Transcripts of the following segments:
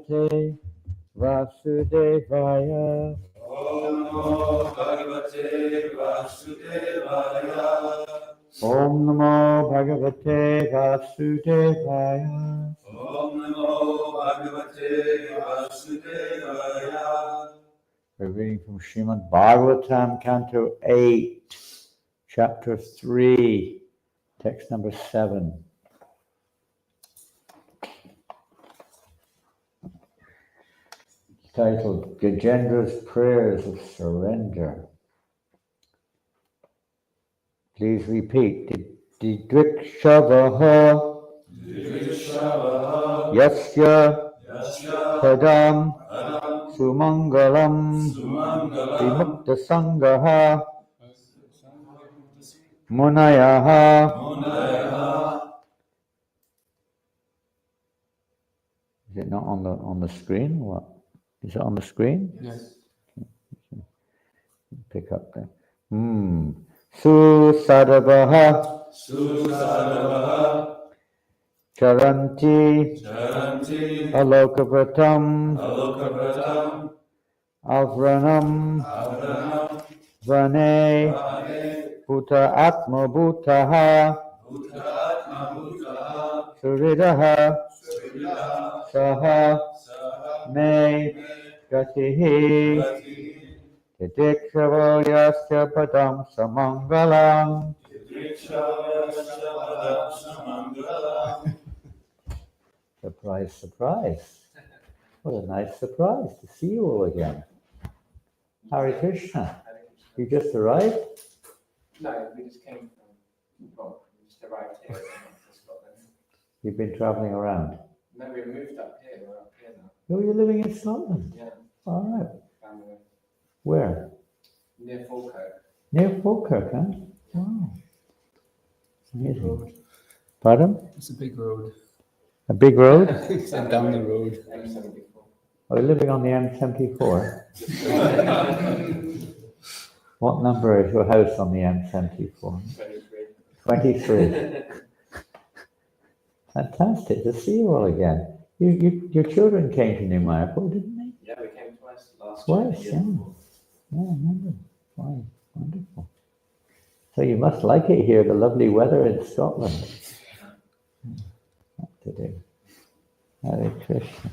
Bhagavate Vasudevaya. Om Namo Bhagavate Vasudevaya. Om Namo Bhagavate Vasudevaya. Om Namo Bhagavate Vasudevaya. We're reading from Srimad Bhagavatam, Canto 8, Chapter 3, text number 7. Titled Gajendra's Prayers of Surrender. Please repeat. Didrikshavaha Yasya Padam Sumangalam Vimukta Sangaha Munayaha. Is it not on the screen? What? Is it on the screen? Yes. Pick up there. Susadavaha Charanti Alokavatam Avranam Vane Bhuta Atma Bhutaha Suridaha Saha Me Gatihi Didikshavo Yasya Padam Samangalam. Surprise, surprise. What a nice surprise to see you all again. Hare Krishna. You just arrived? No, we just came from, well, we just arrived here to Scotland. You've been travelling around? No, we moved up here, we're up here now. Oh, you're living in Scotland? Yeah. All right. Family. Where? Near Falkirk. Near Falkirk, huh? Wow. Amazing. Pardon? It's a big road. A big road? It's down the road. M74. Are you living on the M74? What number is your house on the M74? 23. 23. Fantastic to see you all again. Your children came to New Mayapur, didn't they? Yeah, we came twice last Twice, year. yeah. Yeah, I remember. Wow, wonderful. So you must like it here, the lovely weather in Scotland. What to do? Hare Krishna.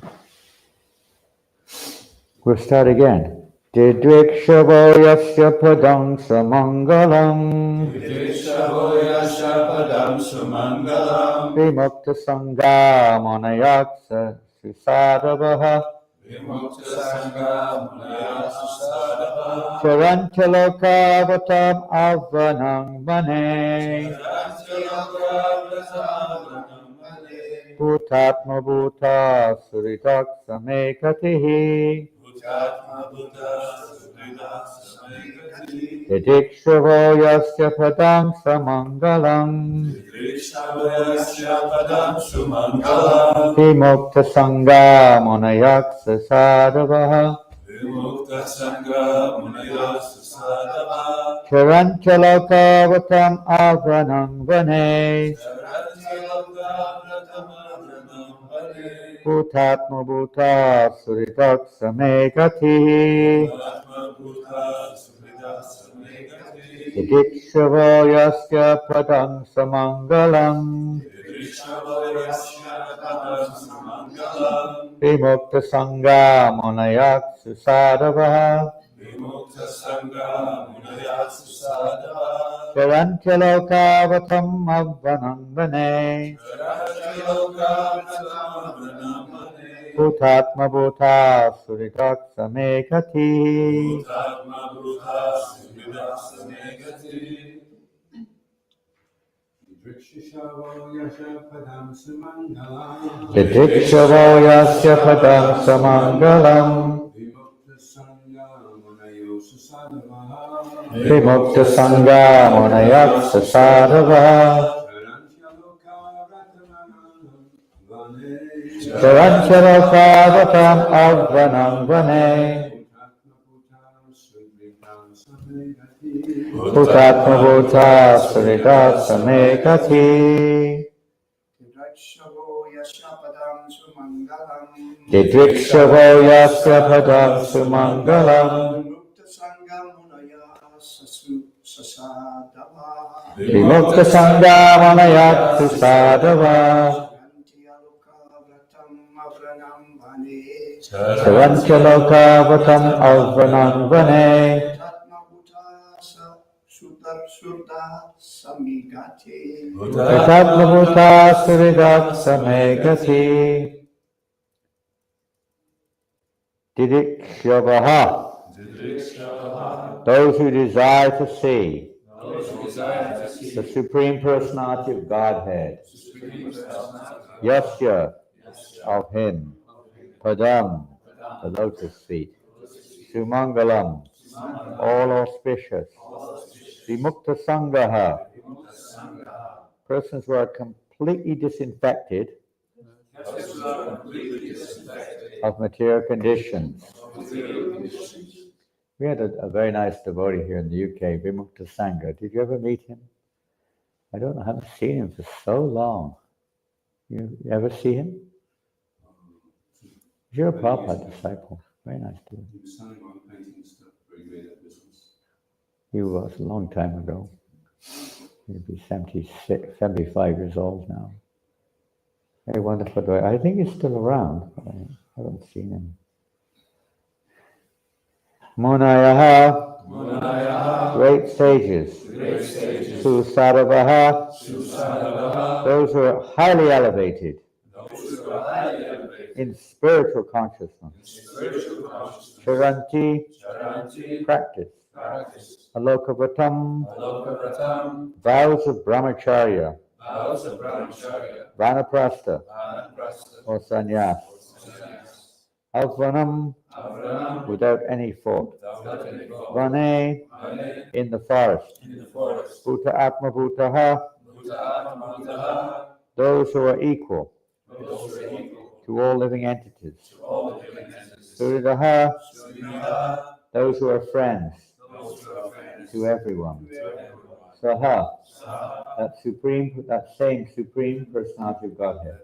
We'll start again. Didrikshavo Yasya Padam Samangalam Vimukta Sangha Manayaksa Susadavaha Charantalokavatam Avanam Mane Bhutatma Bhuta Suritaksa Mekatihi Didikshavo Yasya Padam Samangalam Vimukta Sangha Munayaksa Sadavaha Charantalokavatam Avanam Vane Bhutatma Bhuta Suritaksa Mekatihi Didikshavo Yasya Padam Samangalam Vimukta Sangha Munayaksa Sadavaha Charantalokavatam Avanam Vane Bhutatma Bhuta Suritaksa Mekatihi Didikshavo Yasya Padam Samangalam Vimukta Sangha Munayaksa Sadavaha Charantalokavatam Avanam Vane Bhutatma Bhuta Suritaksa Mekatihi Didrikshavo yasya padam sumangalam. Vimukta sangamanayat susadava. Savanchaloka avranam vane. Tatatmabuta suridat samegati. Didikshavaha. Those who desire to see the Supreme Personality of Godhead, Yasya, of Him, Padam, the lotus feet, Sumangalam, all auspicious, Vimukta Sangaha, persons who are completely disinfected of material conditions. We had a very nice devotee here in the UK, Vimukta Sangha. Did you ever meet him? I don't know, I haven't seen him for so long. You ever see him? You're a Prabhupada disciple. Very nice dude. He was selling on painting stuff, very great at business. He was a long time ago. He'd be 76, 75 years old now. Very wonderful devotee. I think he's still around, but I haven't seen him. Munayaha, great sages. Susadavaha, those who are highly elevated in spiritual consciousness. Charanti, practice. Alokavatam, vows of brahmacharya. Vanaprastha, or sannyas. Avranam, without any fault. Vane, in the forest. Bhuta atma bhutaha, those who are equal to all living entities. Suridaha, those who are friends to everyone. Saha, that same Supreme Personality of Godhead.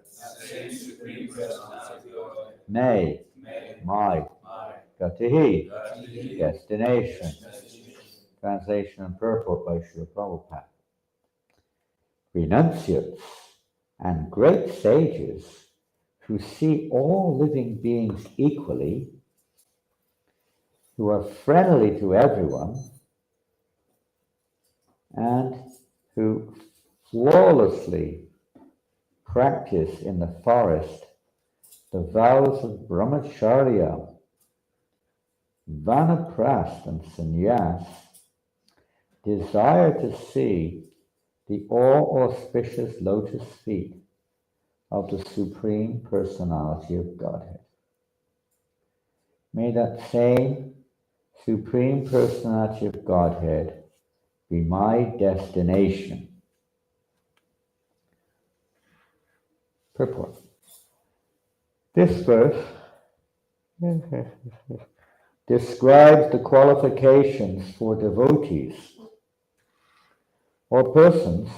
Nay, my, gatihi, destination. Translation and purport by Srila Prabhupada. Renunciates and great sages who see all living beings equally, who are friendly to everyone, and who flawlessly practice in the forest the vows of brahmacharya, vanaprast, and sannyas, desire to see the all-auspicious lotus feet of the Supreme Personality of Godhead. May that same Supreme Personality of Godhead be my destination. Purport. This verse describes the qualifications for devotees or persons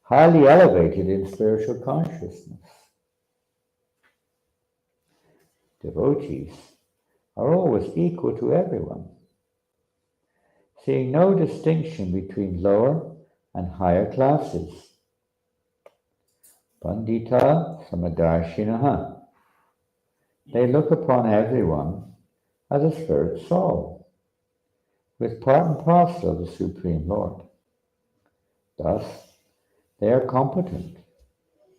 highly elevated in spiritual consciousness. Devotees are always equal to everyone, seeing no distinction between lower and higher classes. Pandita samadarshinaha. They look upon everyone as a spirit soul, with part and parcel of the Supreme Lord. Thus, they are competent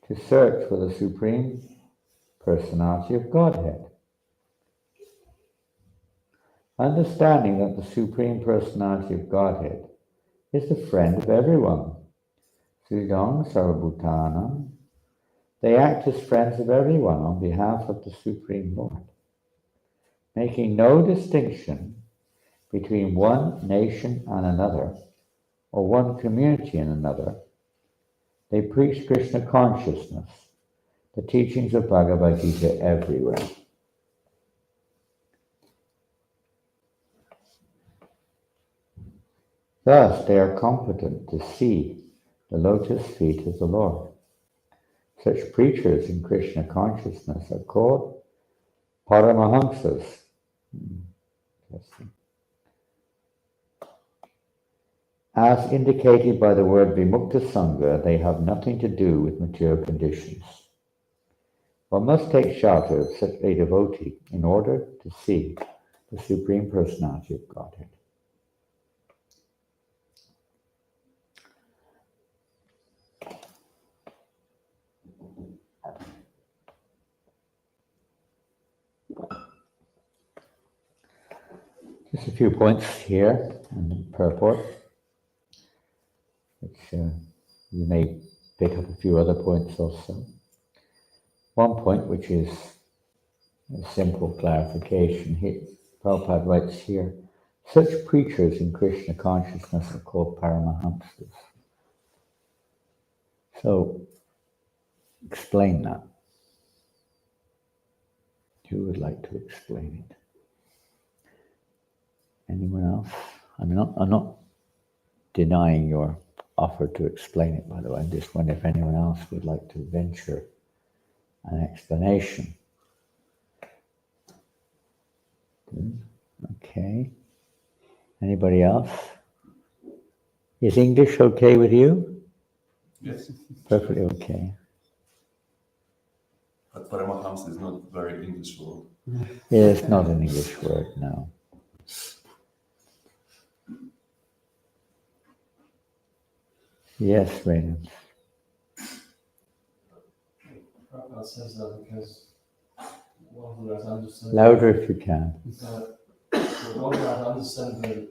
to search for the Supreme Personality of Godhead. Understanding that the Supreme Personality of Godhead is the friend of everyone. Sridham Sarvabhutanam. They act as friends of everyone on behalf of the Supreme Lord, making no distinction between one nation and another, or one community and another. They preach Krishna consciousness, the teachings of Bhagavad Gita everywhere. Thus, they are competent to see the lotus feet of the Lord. Such preachers in Krishna consciousness are called Paramahamsas. Interesting. As indicated by the word Vimukta Sangha, they have nothing to do with material conditions. One must take shelter of such a devotee in order to see the Supreme Personality of Godhead. Just a few points here in the purport, which you may pick up a few other points also. One point, which is a simple clarification, here, Prabhupada writes here, such preachers in Krishna consciousness are called Paramahamsas. So, explain that. Who would like to explain it? Anyone else? I'm not denying your offer to explain it, by the way. I just wonder if anyone else would like to venture an explanation. Good. Okay. Anybody else? Is English okay with you? Yes. Perfectly okay. But Paramahamsa is not a very English word. Yeah, it's not an English word, no. Yes, Raymond. Prabhupada says that because one who has understood Louder if you can. one who has understood the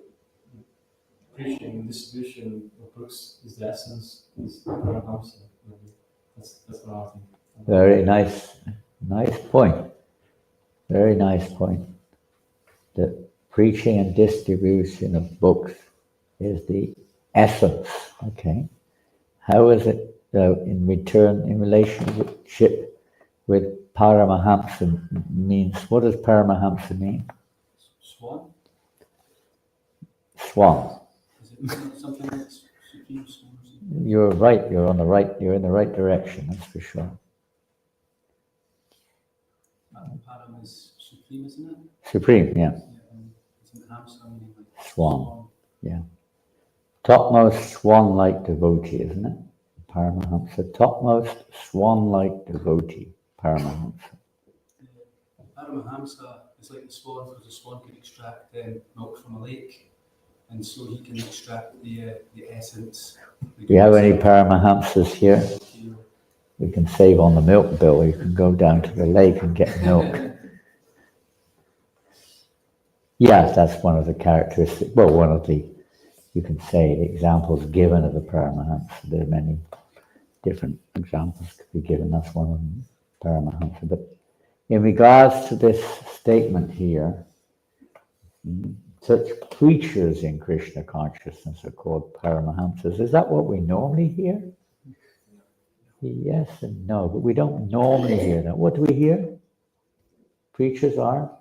preaching and distribution of books is the essence, is Paramahamsa. That's what I think. Very nice point. Very nice point. The preaching and distribution of books is the essence. Okay. How is it in relationship with Paramahamsa means? What does Paramahamsa mean? Swan? Swan. Is it something like supreme swan or something? You're right. You're in the right direction. That's for sure. Param is supreme, isn't it? Supreme, yeah. And isn't Hamsa meaning like Swan. Yeah. Topmost swan-like devotee, isn't it? Paramahamsa. Topmost swan-like devotee. Paramahamsa. Paramahamsa is like the swan, because the swan can extract milk from a lake, and so he can extract the essence. Do you have any Paramahamsas here? We can save on the milk bill. You can go down to the lake and get milk. Yes, that's one of the characteristics. Well, one of the, you can say, the examples given of the Paramahamsa. There are many different examples could be given. That's one of them, Paramahamsa. But in regards to this statement here, such preachers in Krishna consciousness are called Paramahamsas. Is that what we normally hear? Yes and no, but we don't normally hear that. What do we hear? Preachers are?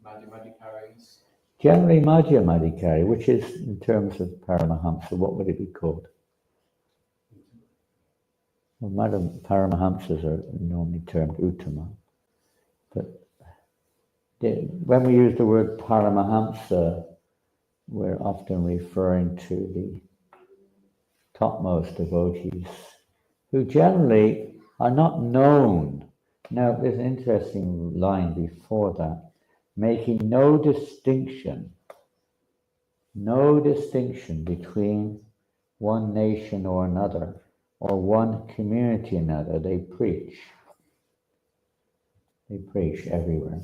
Madhyamadicaris. Generally Madhyamadikari, which is, in terms of Paramahamsa, what would it be called? Well, Paramahamsas are normally termed Uttama. But when we use the word Paramahamsa, we're often referring to the topmost devotees, who generally are not known. Now, there's an interesting line before that, making no distinction between one nation or another, or one community or another. They preach everywhere.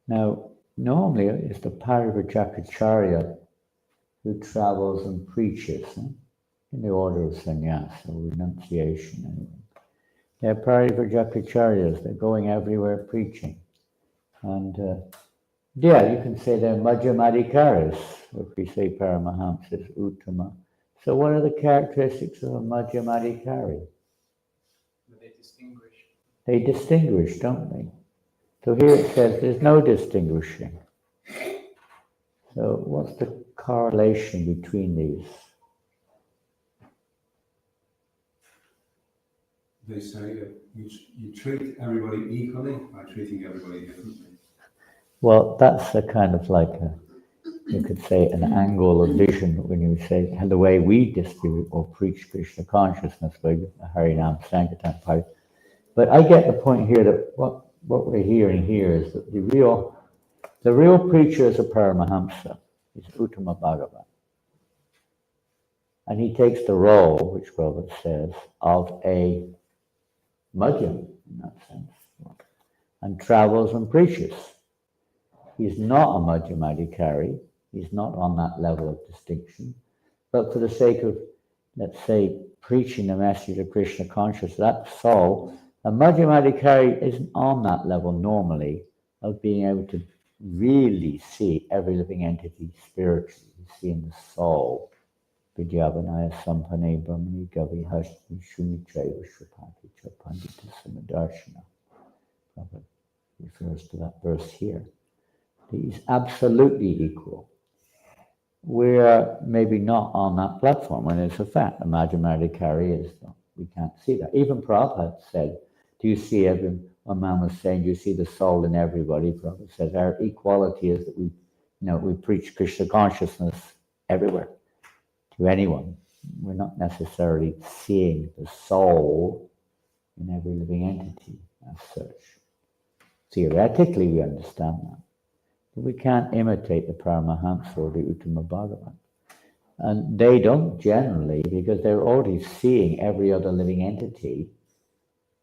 Now, normally it's the Parivrajacharya who travels and preaches in the order of sannyasa or renunciation. Anyway. They're Parivrajakacharyas, they're going everywhere preaching. And yeah, you can say they're Madhyamadikaris, if we say Paramahamsas, Uttama. So what are the characteristics of a Madhyamadikari? They distinguish, don't they? So here it says there's no distinguishing. So what's the correlation between these? they say you treat everybody equally by treating everybody differently. Well, that's a kind of like you could say an angle of vision when you say the way we distribute or preach Krishna consciousness by Harinam Sankirtan Party. But I get the point here that what we're hearing here is that the real preacher is a Paramahamsa, is Uttama Bhagavan. And he takes the role, which Prabhupada says, of a Madhyam in that sense, and travels and preaches. He's not a Madhyamadikari, he's not on that level of distinction, but for the sake of, let's say, preaching the message of Krishna consciousness, that soul, a Madhyamadikari isn't on that level normally of being able to really see every living entity spiritually, seeing the soul. Vidyavanaya Sampane Brahmani Gavi Hashmi Shunichaya Shapati Chapandita Samadarshana. Prabhupada refers to that verse here. He's absolutely equal. We're maybe not on that platform, and it's a fact. Madhyamadikari is not. We can't see that. Even Prabhupada said, do you see every, one man was saying, do you see the soul in everybody? Prabhupada says our equality is that we preach Krishna consciousness everywhere. To anyone. We're not necessarily seeing the soul in every living entity as such. Theoretically, we understand that. But we can't imitate the Paramahamsa or the Uttama Bhagavan. And they don't generally, because they're already seeing every other living entity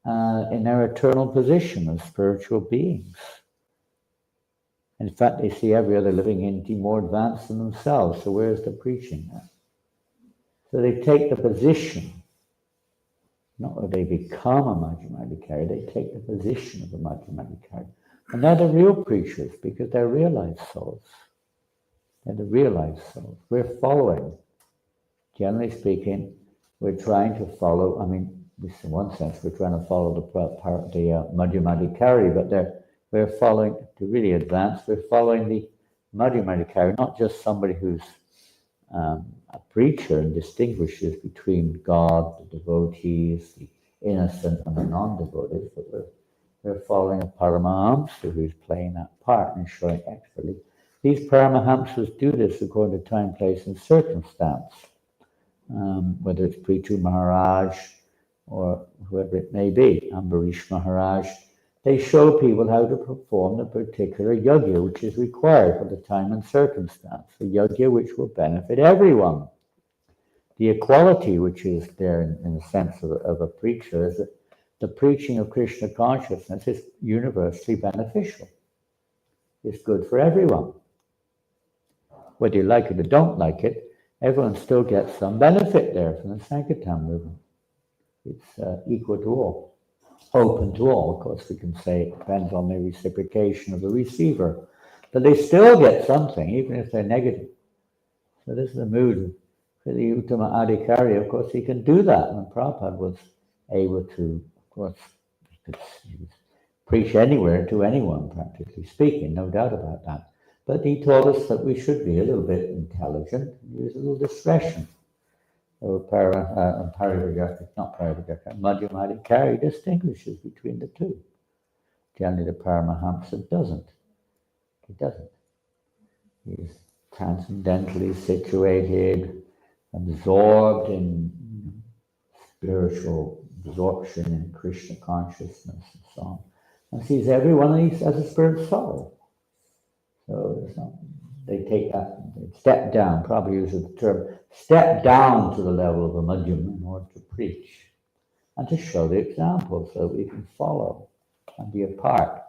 in their eternal position as spiritual beings. In fact, they see every other living entity more advanced than themselves. So where's the preaching there? So they take the position, not that they become a Madhyamadikari, they take the position of a Madhyamadikari. And they're the real preachers because they're realized souls. They're the realized souls. We're following. Generally speaking, we're trying to follow, in one sense, we're trying to follow the Madhyamadikari, but we're following, to really advance, we're following the Madhyamadikari, not just somebody who's a preacher and distinguishes between God, the devotees, the innocent and the non-devotees, but we're following a Paramahamsa who's playing that part and showing expertly. These Paramahamsas do this according to time, place, and circumstance, whether it's Prithu Maharaj or whoever it may be, Ambarish Maharaj. They show people how to perform the particular yajna which is required for the time and circumstance, a yajna which will benefit everyone. The equality which is there in the sense of a preacher is that the preaching of Krishna consciousness is universally beneficial. It's good for everyone. Whether you like it or don't like it, everyone still gets some benefit there from the Sankirtan movement. It's equal to all. Open to all. Of course, we can say it depends on the reciprocation of the receiver. But they still get something, even if they're negative. So this is the mood for the Uttama Adhikari. Of course, he can do that. And Prabhupada was able to, of course, he could preach anywhere to anyone, practically speaking, no doubt about that. But he told us that we should be a little bit intelligent and use a little discretion. Madhyamadikari distinguishes between the two. Generally, the Paramahamsa doesn't. He doesn't. He's transcendently situated, absorbed in spiritual absorption in Krishna consciousness and so on, and sees everyone as a spirit soul. So they take that, they step down, probably uses the term, step down to the level of a madhyam in order to preach and to show the example so we can follow and be a part.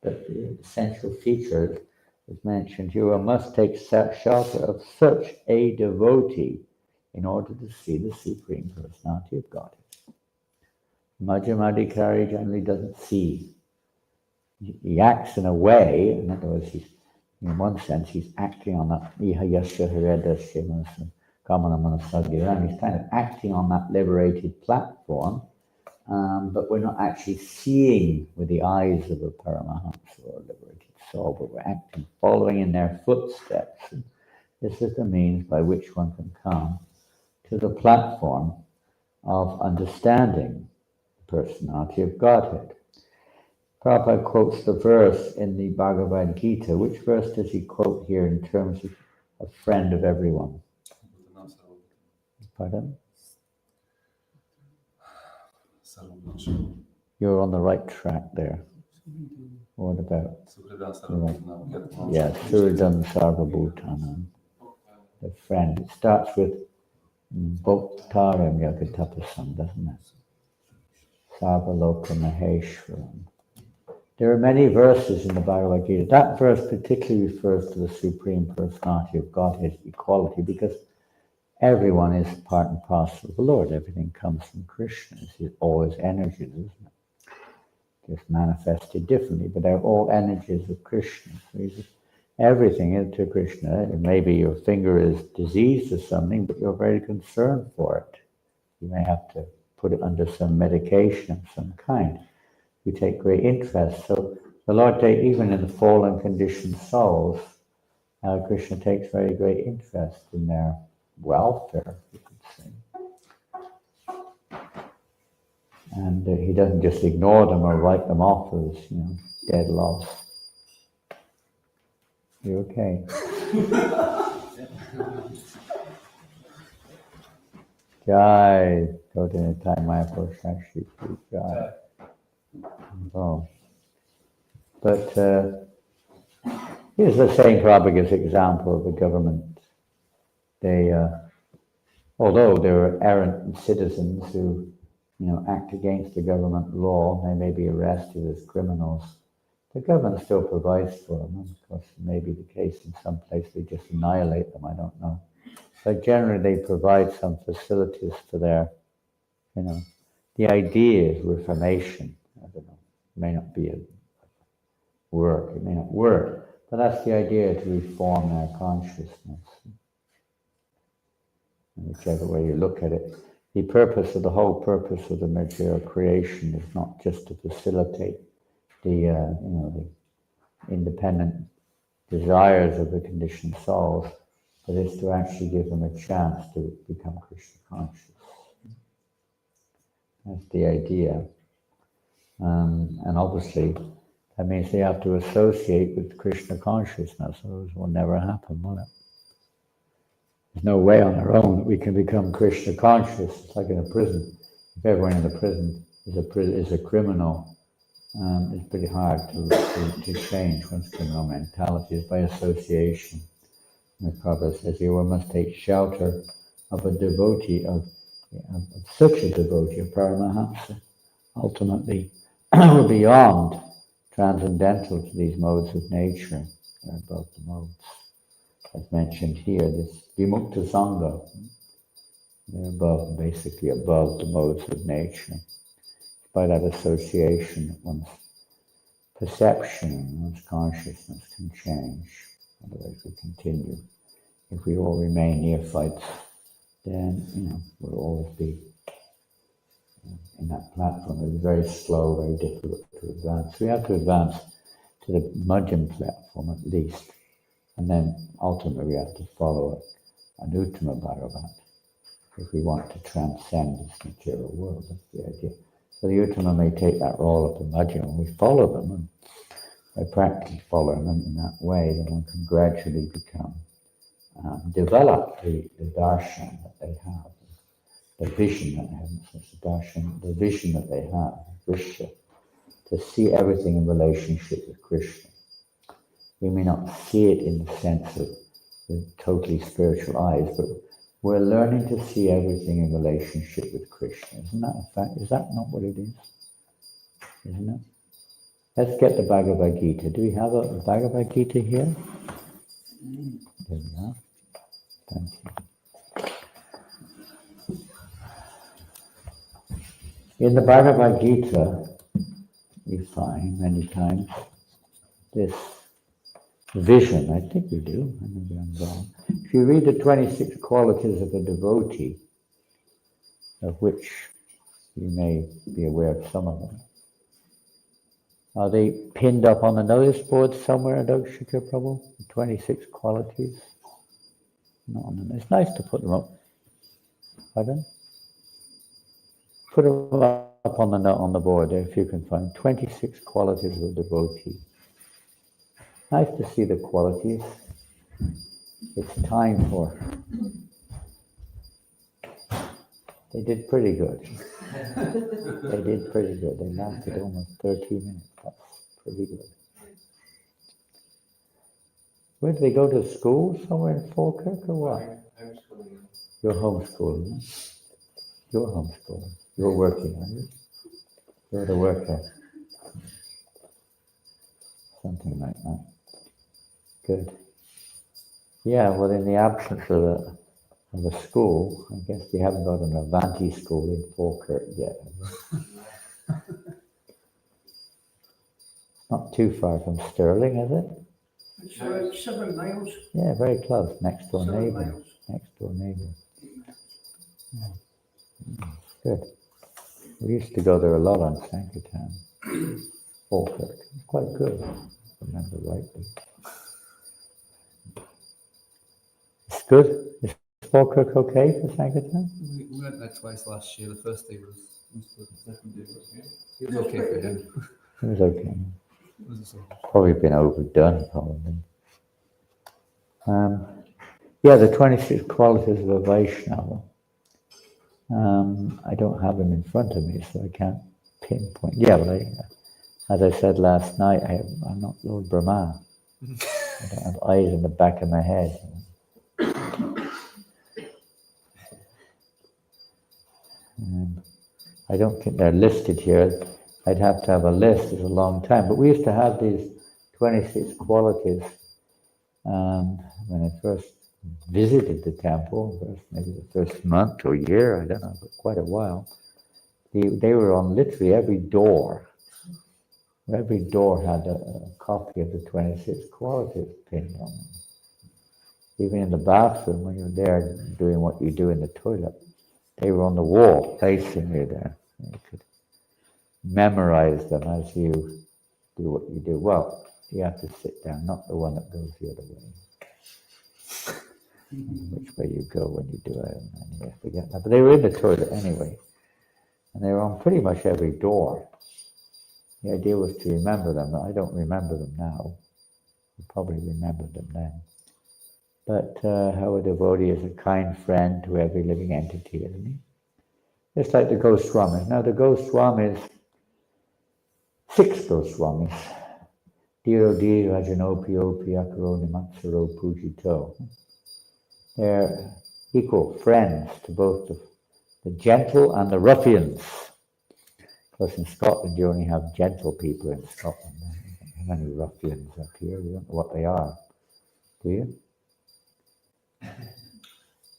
But the essential feature is mentioned here, one must take shelter of such a devotee in order to see the Supreme Personality of Godhead. Madhyamadikari generally doesn't see. He acts in a way, in other words, in one sense, he's acting on that and he's kind of acting on that liberated platform, but we're not actually seeing with the eyes of a Paramahamsa or a liberated soul, but we're acting, following in their footsteps. And this is the means by which one can come to the platform of understanding, personality of Godhead. Prabhupada quotes the verse in the Bhagavad Gita. Which verse does he quote here in terms of a friend of everyone? Pardon? You're on the right track there. What about? Yeah, Suridam Sarvabhutanam. The friend. It starts with Bhoktaram Yagatapasam, doesn't it? Sarvaloka Maheshwaram. There are many verses in the Bhagavad Gita. That verse particularly refers to the Supreme Personality of Godhead equality, because everyone is part and parcel of the Lord. Everything comes from Krishna. It's all his energies, isn't it? Just manifested differently, but they're all energies of Krishna. So everything into Krishna. Maybe your finger is diseased or something, but you're very concerned for it. You may have to put it under some medication of some kind. You take great interest. So the Lord, even in the fallen conditioned souls, Krishna takes very great interest in their welfare, you could say. And he doesn't just ignore them or write them off as, dead loss. You okay? Jai, Totanittai Mayapur Shakshi, Jai. Oh. But here's the Saint Prabhupada's example of the government. They, although there are errant citizens who, act against the government law, they may be arrested as criminals. The government still provides for them. Of course, it may be the case in some place they just annihilate them, I don't know. But generally they provide some facilities for their, the idea is reformation. I don't know. It may not be a work, it may not work, but that's the idea, to reform their consciousness. And whichever way you look at it, the whole purpose of the material creation is not just to facilitate the, the independent desires of the conditioned souls, but it's to actually give them a chance to become Krishna conscious. That's the idea. And obviously, that means they have to associate with Krishna consciousness, or it will never happen, will it? There's no way on our own that we can become Krishna conscious. It's like in a prison. If everyone in the prison is a criminal, it's pretty hard to change one's criminal mentality. It's by association. The Prabhupada says here, one must take shelter of a devotee, of such a devotee, of Paramahamsa. Ultimately, we're beyond, transcendental to these modes of nature. They're above the modes. As mentioned here, this vimukta sangha, they're basically above the modes of nature. By that association, one's perception, one's consciousness can change. Otherwise we continue. If we all remain neophytes, then, we'll always be in that platform. It's very slow, very difficult to advance. We have to advance to the Madhyam platform at least. And then ultimately we have to follow an Uttama Bhagavat if we want to transcend this material world. That's the idea. So the Uttama may take that role of the Madhyam, and we follow them, and by practically following them in that way, then one can gradually become, develop the darshan that they have, the vision that they have, the vision that they have, Krishna, to see everything in relationship with Krishna. We may not see it in the sense of the totally spiritual eyes, but we're learning to see everything in relationship with Krishna. Isn't that a fact? Is that not what it is? Isn't it? Let's get the Bhagavad Gita. Do we have a Bhagavad Gita here? There we are. Thank you. In the Bhagavad Gita, we find many times this vision. I think we do. Maybe I'm wrong. If you read the 26 qualities of a devotee, of which you may be aware of some of them, are they pinned up on the notice board somewhere, Shikha Prabhu? The 26 qualities? No, it's nice to put them up. Pardon? Put them up up on the board there if you can find 26 qualities of a devotee. Nice to see the qualities. It's time for. They did pretty good. They did pretty good. They lasted almost 13 minutes. That's pretty good. Where do they go to school? Somewhere in Falkirk or what? Homeschooling. You're homeschooling. Huh? You're homeschooling. You're working, are you? You're the worker. Something like that. Good. Yeah, well, in the absence of a school, I guess we haven't got an Avanti school in Falkirk yet. Not too far from Stirling, is it? It's about 7 miles. Yeah, very close. Next door 7 neighbour. miles. Next door neighbour. Good. We used to go there a lot on Sankirtan. Falkirk. It's quite good, if I remember rightly. It's good. Is Falkirk okay for Sankirtan? We went there twice last year. The first day was good. The second day was okay. It was okay for him. It was okay. It was okay. Probably been overdone, probably. Yeah, the 26 qualities of a Vaishnava. I don't have them in front of me, so I can't pinpoint. Yeah, but as I said last night, I'm not Lord Brahma. I don't have eyes in the back of my head. I don't think they're listed here. I'd have to have a list. It's a long time. But we used to have these 26 qualities when I first visited the temple, maybe the first month or year, I don't know, but quite a while. They were on literally every door. Every door had a copy of the 26 qualities pinned on them. Even in the bathroom, when you're there doing what you do in the toilet, they were on the wall facing you there. You could memorize them as you do what you do. Well, you have to sit down, not the one that goes the other way. Which way you go when you do it, anyway, I forget that. But they were in the toilet anyway. And they were on pretty much every door. The idea was to remember them. I don't remember them now. I probably remembered them then. But how a devotee is a kind friend to every living entity, isn't he? Just like the Goswamis. Now the Goswamis, 6 Goswamis, Diro Di Rajanopio Piyakaro Nimatsaro Pujito. They're equal friends to both the gentle and the ruffians. Of course, in Scotland, you only have gentle people in Scotland. How many ruffians up here? You don't know what they are, do you?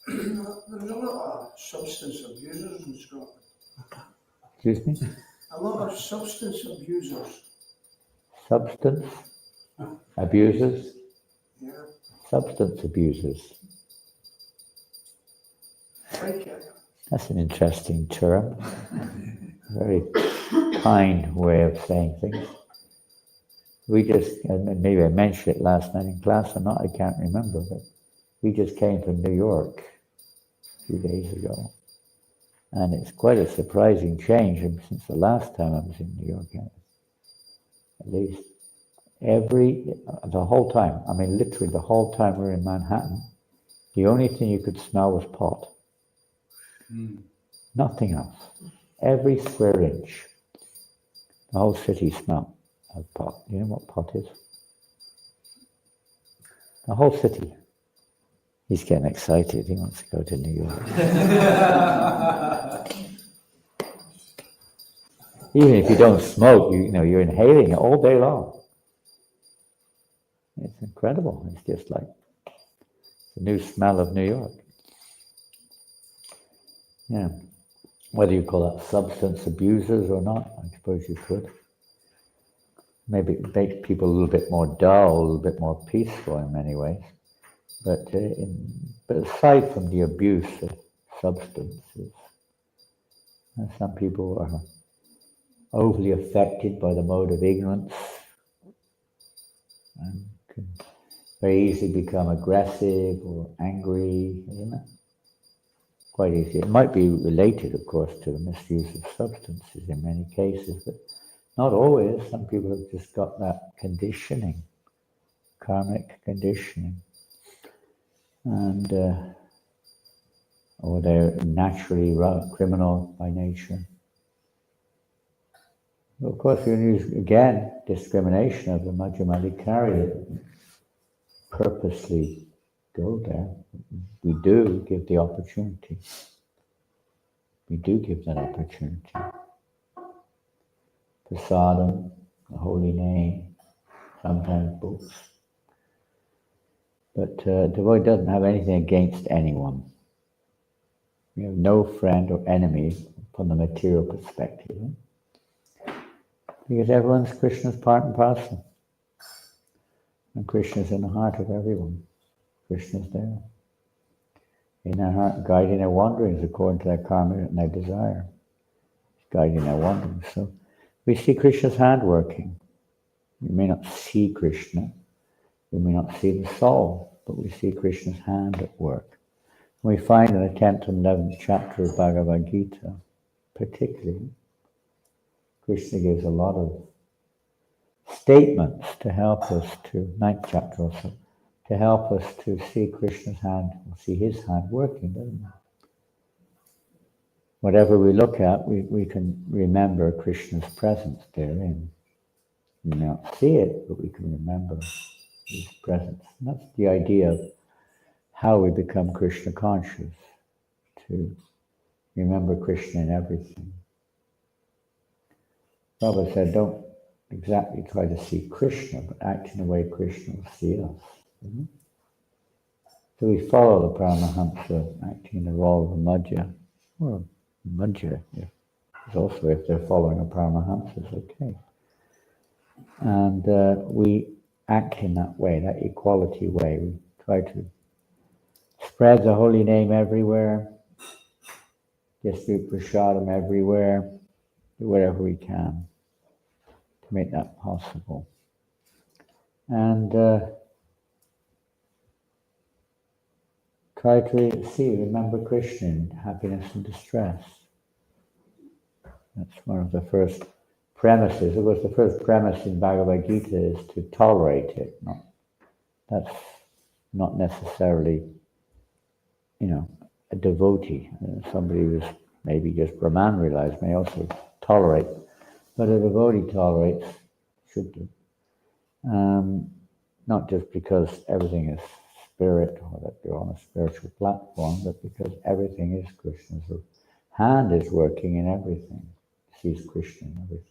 There's a lot of substance abusers in Scotland. Excuse me? A lot of substance abusers. Substance abusers? Yeah. Substance abusers. Like it. That's an interesting term. A very kind way of saying things. We just, and maybe I mentioned it last night in class or not, I can't remember, but we just came from New York a few days ago. And it's quite a surprising change since the last time I was in New York, at least. The whole time, I mean literally the whole time we were in Manhattan, the only thing you could smell was pot. Nothing else. Every square inch. The whole city smelled of pot. You know what pot is? The whole city. He's getting excited. He wants to go to New York. Even if you don't smoke, you're inhaling it all day long. It's incredible. It's just like the new smell of New York. Yeah. Whether you call that substance abusers or not, I suppose you could. Maybe it makes people a little bit more dull, a little bit more peaceful in many ways. But aside from the abuse of substances, some people are overly affected by the mode of ignorance and can very easily become aggressive or angry, isn't it? quite easy. It might be related, of course, to the misuse of substances in many cases, but not always. Some people have just got that conditioning, karmic conditioning, and or they're naturally criminal by nature. Of course, you use, again, discrimination of the Madhyamadikari that purposely go there. We do give the opportunity. We do give that opportunity. Prasadam, the holy name, sometimes books. But devotee doesn't have anything against anyone. We have no friend or enemy from the material perspective. Because everyone's Krishna's part and parcel. And Krishna's in the heart of everyone. Krishna's there. In their heart, guiding their wanderings according to their karma and their desire. Guiding their wanderings. So we see Krishna's hand working. We may not see Krishna. We may not see the soul. But we see Krishna's hand at work. We find in the 10th and 11th chapter of Bhagavad Gita, particularly, Krishna gives a lot of statements to help us to, 9th chapter also, to help us to see Krishna's hand, see his hand working, doesn't it? Whatever we look at, we can remember Krishna's presence therein. We may not see it, but we can remember his presence. And that's the idea of how we become Krishna conscious, to remember Krishna in everything. Prabhupada said, don't exactly try to see Krishna, but act in a way Krishna will see us. Mm-hmm. So we follow the Paramahamsa acting in the role of a Madhya. Well, Madhya, yeah. It's also if they're following a Paramahamsa, it's okay. And we act in that way, that equality way. We try to spread the holy name everywhere, distribute prasadam everywhere, do whatever we can to make that possible. And try to remember Krishna in happiness and distress. That's one of the first premises. Of course, the first premise in Bhagavad Gita is to tolerate it. That's not necessarily, a devotee. Somebody who's maybe just Brahman realized may also tolerate. But a devotee tolerates, should do. Not just because everything is spirit or that you're on a spiritual platform, but because everything is Krishna's. The hand is working in everything. Sees Krishna in everything.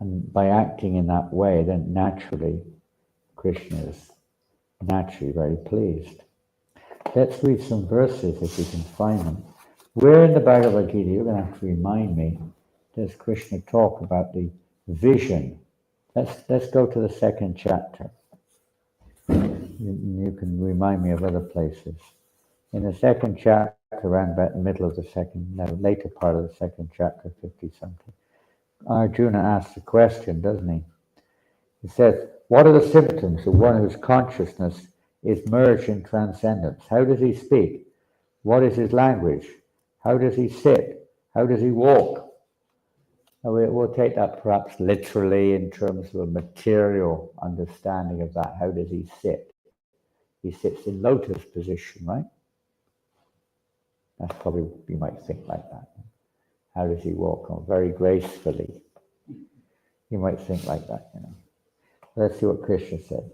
And by acting in that way, then naturally, Krishna is naturally very pleased. Let's read some verses if we can find them. Where in the Bhagavad Gita, you're going to have to remind me, does Krishna talk about the vision? Let's go to the 2nd chapter. You can remind me of other places. In the 2nd chapter, around about the middle of the later part of the 2nd chapter, 50-something, Arjuna asks a question, doesn't he? He says, what are the symptoms of one whose consciousness is merged in transcendence? How does he speak? What is his language? How does he sit? How does he walk? We'll take that perhaps literally in terms of a material understanding of that. How does he sit? He sits in lotus position, right? That's probably, you might think like that. How does he walk? Oh, very gracefully. You might think like that, Let's see what Krishna said.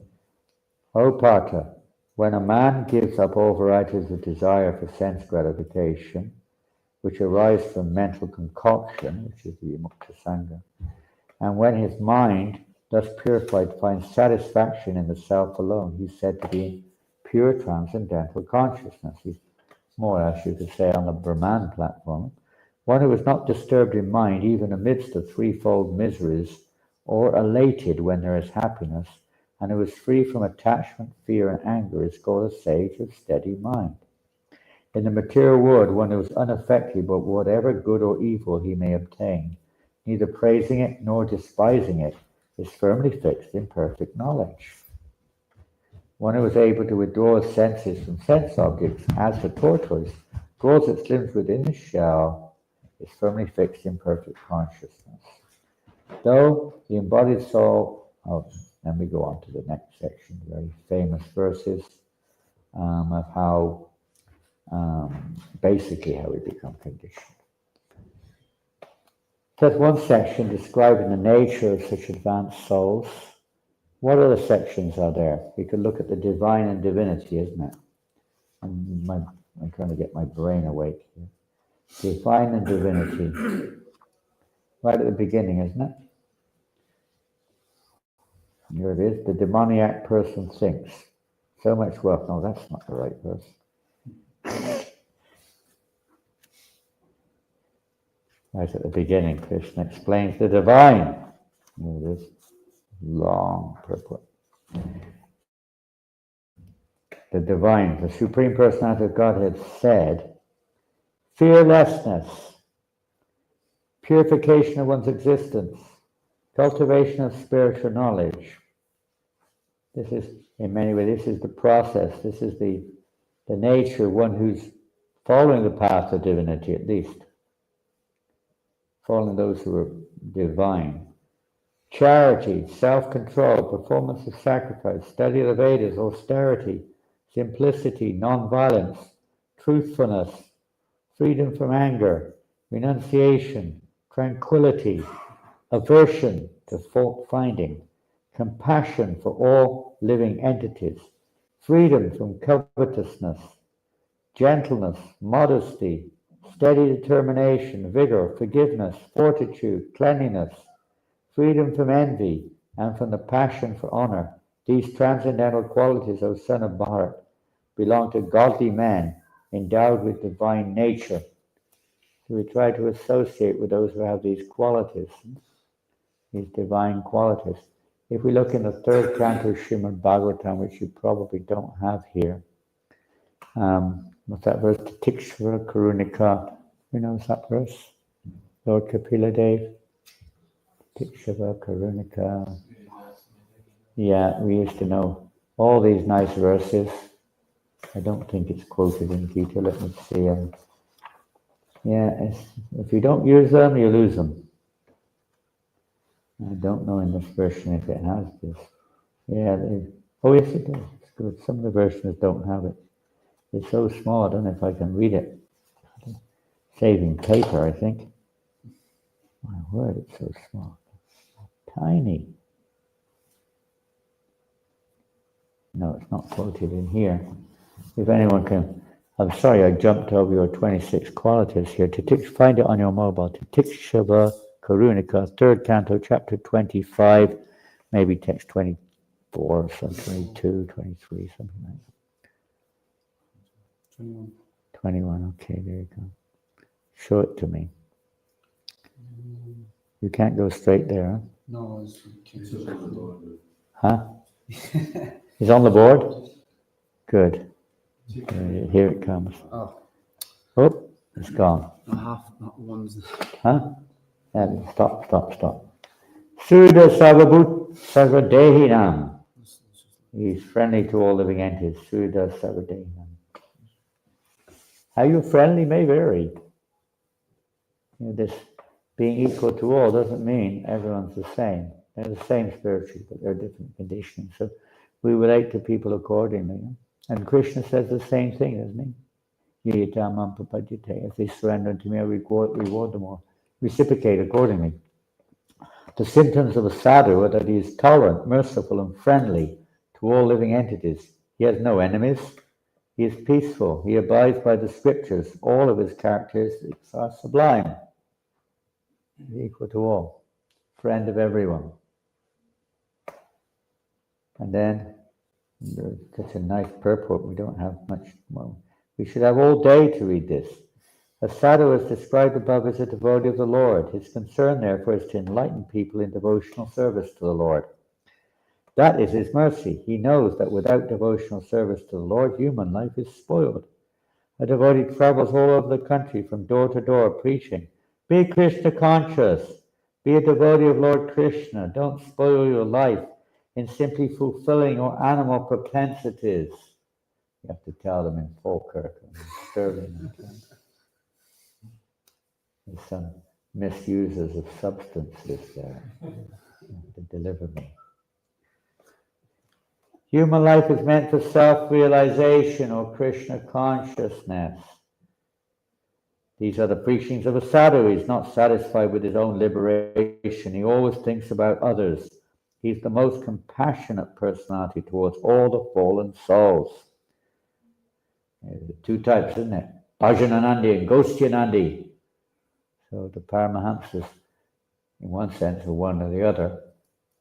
O Partha, when a man gives up all varieties of desire for sense gratification, which arise from mental concoction, which is the Mukta Sangha, and when his mind, thus purified, finds satisfaction in the self alone, he's said to be in pure transcendental consciousness. He's more or less, you could say, on the Brahman platform. One who is not disturbed in mind, even amidst the threefold miseries, or elated when there is happiness, and who is free from attachment, fear, and anger, is called a sage of steady mind. In the material world, one who is unaffected by whatever good or evil he may obtain, neither praising it nor despising it, is firmly fixed in perfect knowledge. One who is able to withdraw his senses from sense objects, as the tortoise draws its limbs within the shell, is firmly fixed in perfect consciousness. Though the embodied soul of, then we go on to the next section, very famous verses of how, basically how we become conditioned. There's one section describing the nature of such advanced souls. What other sections are there? We could look at the divine and divinity, isn't it? I'm trying to get my brain awake here. Divine and divinity. Right at the beginning, isn't it? Here it is. The demoniac person thinks. So much wealth. No, that's not the right verse. Right at the beginning, Krishna explains the divine. Here it is. Long purport. The divine, the Supreme Personality of Godhead said, fearlessness, purification of one's existence, cultivation of spiritual knowledge. This is, in many ways, this is the process, this is the nature of one who's following the path of divinity, at least. Following those who are divine. Charity, self-control, performance of sacrifice, study of the Vedas, austerity, simplicity, non-violence, truthfulness, freedom from anger, renunciation, tranquility, aversion to fault-finding, compassion for all living entities, freedom from covetousness, gentleness, modesty, steady determination, vigor, forgiveness, fortitude, cleanliness, freedom from envy, and from the passion for honor. These transcendental qualities, O son of Bharat, belong to godly men endowed with divine nature. So we try to associate with those who have these qualities, these divine qualities. If we look in the third canto Srimad Bhagavatam, which you probably don't have here, what's that verse? Tikshva Karunika. Who knows that verse? Lord Kapila Dev. Tikshva Karunika. Yeah, we used to know all these nice verses. I don't think it's quoted in Gita. Let me see. Yeah, if you don't use them, you lose them. I don't know in this version if it has this. Yeah, oh yes it does. It's good. Some of the versions don't have it. It's so small, I don't know if I can read it. Saving paper, I think. My word, it's so small. Tiny. No, it's not quoted in here. If anyone can, I'm sorry I jumped over your 26 qualities here. Find it on your mobile. Titikshava Karunika, third canto, chapter 25, maybe text 24, some 22, 23, something like that. 21, okay, there you go. Show it to me. You can't go straight there, huh? No, it's on the board. Huh? It's on the board? Good. Here it comes. Oh, it's gone. Not one's. Huh? Stop. Suda Sarvadehinam. He's friendly to all living entities. Suda Sarvadehinam. How you're friendly may vary. This being equal to all doesn't mean everyone's the same. They're the same spiritually, but they're different conditions. So we relate to people accordingly. And Krishna says the same thing, doesn't he? If they surrender to me, I reward them all. Reciprocate accordingly. The symptoms of a sadhu are that he is tolerant, merciful, and friendly to all living entities. He has no enemies. He is peaceful. He abides by the scriptures. All of his characteristics are sublime. Equal to all. Friend of everyone. And then, such a nice purport. We don't have much more. We should have all day to read this. A sadhu as described above is a devotee of the Lord. His concern, therefore, is to enlighten people in devotional service to the Lord. That is his mercy. He knows that without devotional service to the Lord, human life is spoiled. A devotee travels all over the country from door to door preaching. Be Krishna conscious. Be a devotee of Lord Krishna. Don't spoil your life in simply fulfilling your animal propensities. You have to tell them in Falkirk and Stirling. There's some misusers of substances there. You have to deliver me. Human life is meant for self-realization or Krishna consciousness. These are the preachings of a sadhu. He's not satisfied with his own liberation. He always thinks about others. He's the most compassionate personality towards all the fallen souls. There's two types, isn't it? Janananda and Goswami. So the Paramahamsas, in one sense, are one or the other.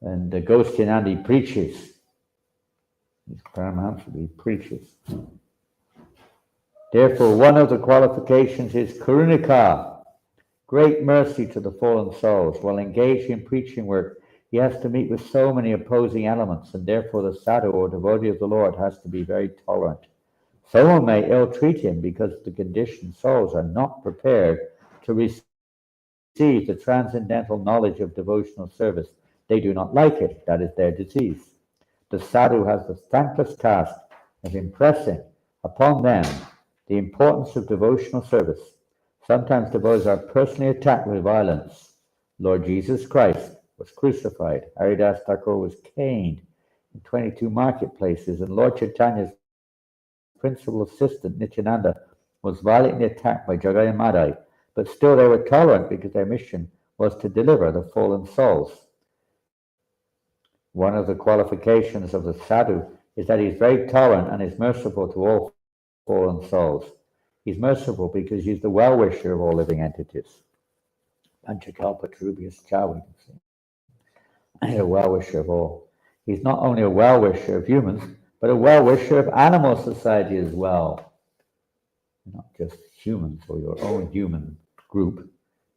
And the Goswami preaches. He's Paramahamsa, he preaches. Therefore, one of the qualifications is karunika, great mercy to the fallen souls. While engaged in preaching work, he has to meet with so many opposing elements, and therefore the sadhu or devotee of the Lord has to be very tolerant. Someone may ill-treat him because the conditioned souls are not prepared to receive the transcendental knowledge of devotional service. They do not like it. That is their disease. The sadhu has the thankless task of impressing upon them the importance of devotional service. Sometimes devotees are personally attacked with violence. Lord Jesus Christ was crucified. Haridas Thakur was caned in 22 marketplaces, and Lord Chaitanya's principal assistant, Nityananda, was violently attacked by Jagai and Madai, but still they were tolerant because their mission was to deliver the fallen souls. One of the qualifications of the sadhu is that he is very tolerant and is merciful to all fallen souls. He's merciful because he's the well-wisher of all living entities. Panchakalpatrubhyas Chavi. He's a well-wisher of all. He's not only a well-wisher of humans, but a well-wisher of animal society as well. Not just humans or your own human group.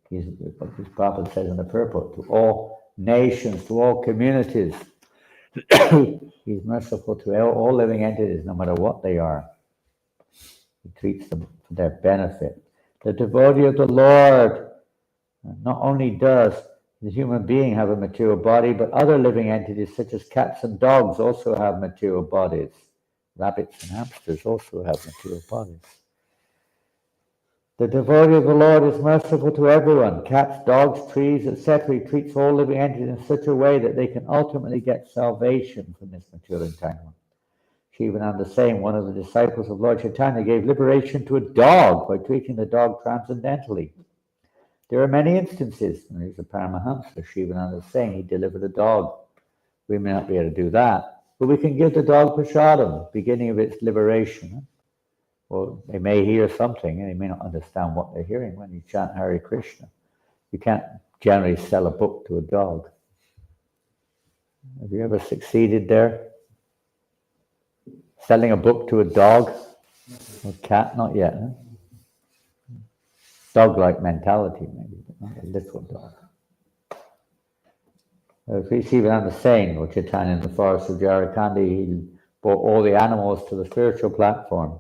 He's, like this Prabhupada says in the purport, to all nations, to all communities. He's merciful to all living entities, no matter what they are. He treats them for their benefit. The devotee of the Lord not only does the human being have a material body, but other living entities such as cats and dogs also have material bodies. Rabbits and hamsters also have material bodies. The devotee of the Lord is merciful to everyone. Cats, dogs, trees, etc. He treats all living entities in such a way that they can ultimately get salvation from this material entanglement. Shivananda saying, one of the disciples of Lord Chaitanya gave liberation to a dog by treating the dog transcendentally. There are many instances, and there's a Paramahamsa, Shivananda saying he delivered a dog. We may not be able to do that, but we can give the dog prasadam, beginning of its liberation. Well, they may hear something, and they may not understand what they're hearing when you chant Hare Krishna. You can't generally sell a book to a dog. Have you ever succeeded there? Selling a book to a dog? Or cat? Not yet, huh? Dog-like mentality, maybe, but not a little dog. Shivananda saying, or Chaitanya in the forest of Jharkhandi, he brought all the animals to the spiritual platform.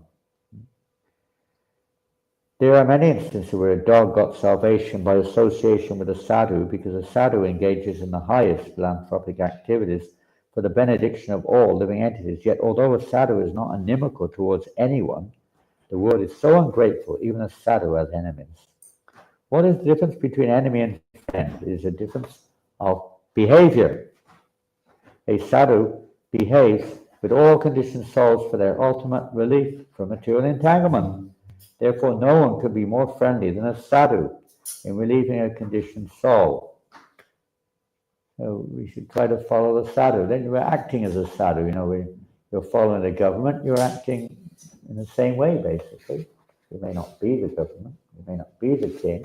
There are many instances where a dog got salvation by association with a sadhu, because a sadhu engages in the highest philanthropic activities for the benediction of all living entities. Yet, although a sadhu is not inimical towards anyone, the world is so ungrateful, even a sadhu has enemies. What is the difference between enemy and friend? It is a difference of behavior. A sadhu behaves with all conditioned souls for their ultimate relief from material entanglement. Therefore, no one could be more friendly than a sadhu in relieving a conditioned soul. So we should try to follow the sadhu. Then you're acting as a sadhu. You're following the government, you're acting in the same way, basically. You may not be the government, you may not be the king,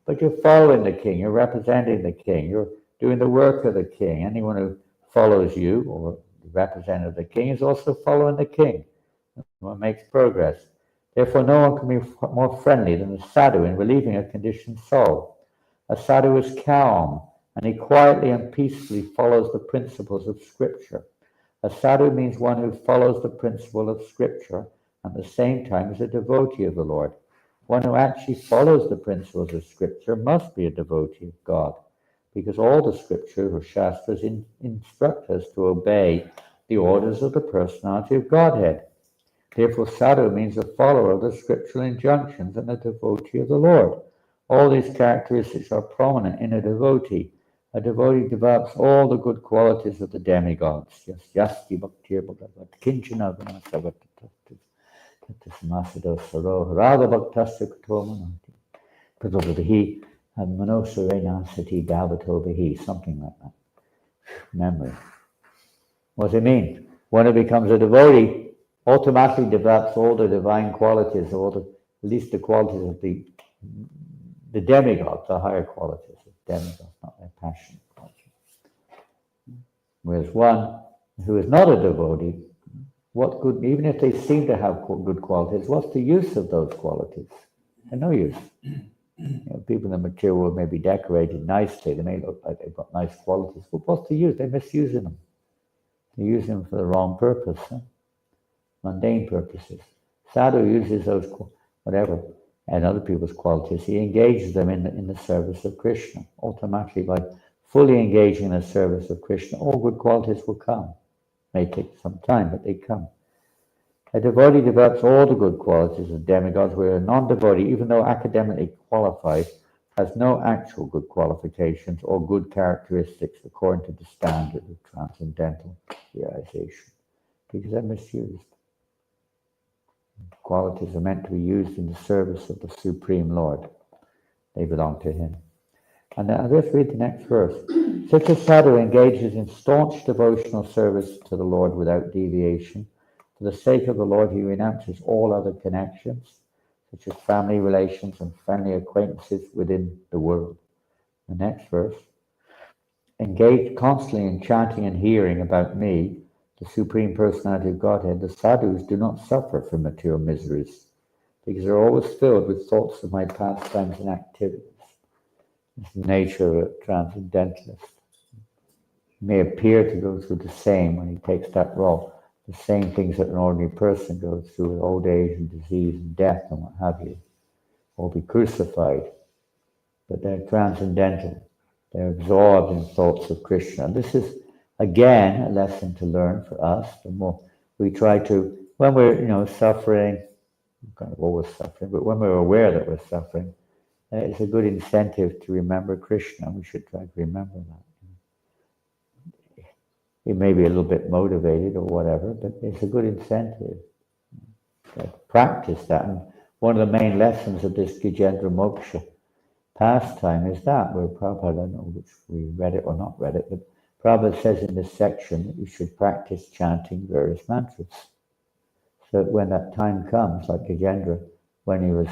but you're following the king, you're representing the king, you're doing the work of the king. Anyone who follows you, or the representative of the king, is also following the king. One makes progress. Therefore, no one can be more friendly than a sadhu in relieving a conditioned soul. A sadhu is calm, and he quietly and peacefully follows the principles of Scripture. A sadhu means one who follows the principle of Scripture and at the same time is a devotee of the Lord. One who actually follows the principles of Scripture must be a devotee of God. because all the scriptures or shastras instruct us to obey the orders of the personality of Godhead. Therefore, sadhu means a follower of the scriptural injunctions and a devotee of the Lord. All these characteristics are prominent in a devotee. A devotee develops all the good qualities of the demigods. Yasti bhaktir bhagavat kinchana gunasavati tatasmasado saro radha bhaktasya katomanati pradobhavahi manosarena sati bhavatovahi, something like that. Memory. What does it mean? When it becomes a devotee, automatically develops all the divine qualities, at least the qualities of the demigods, the higher qualities of demigods, not their passion. Whereas one who is not a devotee, what good, even if they seem to have good qualities, what's the use of those qualities? They're no use. People in the material world may be decorated nicely, they may look like they've got nice qualities, but what's the use? They're misusing them. They're using them for the wrong purpose, mundane purposes. Sadhu uses those, whatever, and other people's qualities, he engages them in the service of Krishna. Automatically, by fully engaging in the service of Krishna, all good qualities will come. May take some time, but they come. A devotee develops all the good qualities of demigods, where a non-devotee, even though academically qualified, has no actual good qualifications or good characteristics according to the standard of transcendental realization, because they're misused. Qualities are meant to be used in the service of the Supreme Lord. They belong to Him. And I'll just read the next verse. Such a sadhu engages in staunch devotional service to the Lord without deviation. For the sake of the Lord, he renounces all other connections, such as family relations and friendly acquaintances within the world. The next verse. Engaged constantly in chanting and hearing about me, the Supreme Personality of Godhead, the sadhus do not suffer from material miseries, because they're always filled with thoughts of my pastimes and activities. It's the nature of a transcendentalist. He may appear to go through the same when he takes that role, the same things that an ordinary person goes through with old age and disease and death and what have you, or be crucified. But they're transcendental. They're absorbed in thoughts of Krishna. And this is, again, a lesson to learn for us. The more we try to, when we're, suffering, we're kind of always suffering, but when we're aware that we're suffering, it's a good incentive to remember Krishna. We should try to remember that. We may be a little bit motivated or whatever, but it's a good incentive to practice that. And one of the main lessons of this Gajendra Moksha pastime is that, where Prabhupada, I don't know which we read it or not read it, but Prabhupada says in this section that you should practice chanting various mantras. So that when that time comes, like Gajendra, when he was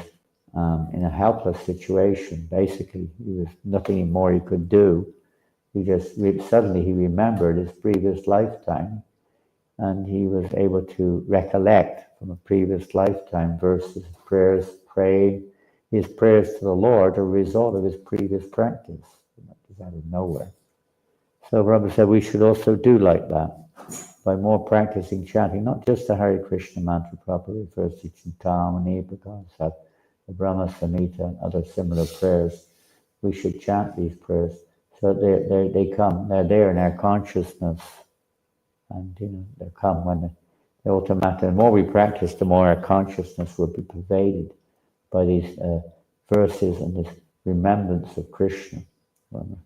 in a helpless situation, basically, he was nothing more he could do. He just suddenly he remembered his previous lifetime, and he was able to recollect from a previous lifetime verses, prayers, praying. His prayers to the Lord are a result of his previous practice. It's out of nowhere. So Prabhupada said we should also do like that, by more practicing chanting, not just the Hare Krishna mantra. Prabhupada refers to Chintamani, Prakash, the Brahma Samhita, and other similar prayers. We should chant these prayers so they come, they're there in our consciousness, and they come when they automatically. The more we practice, the more our consciousness will be pervaded by these verses and this remembrance of Krishna when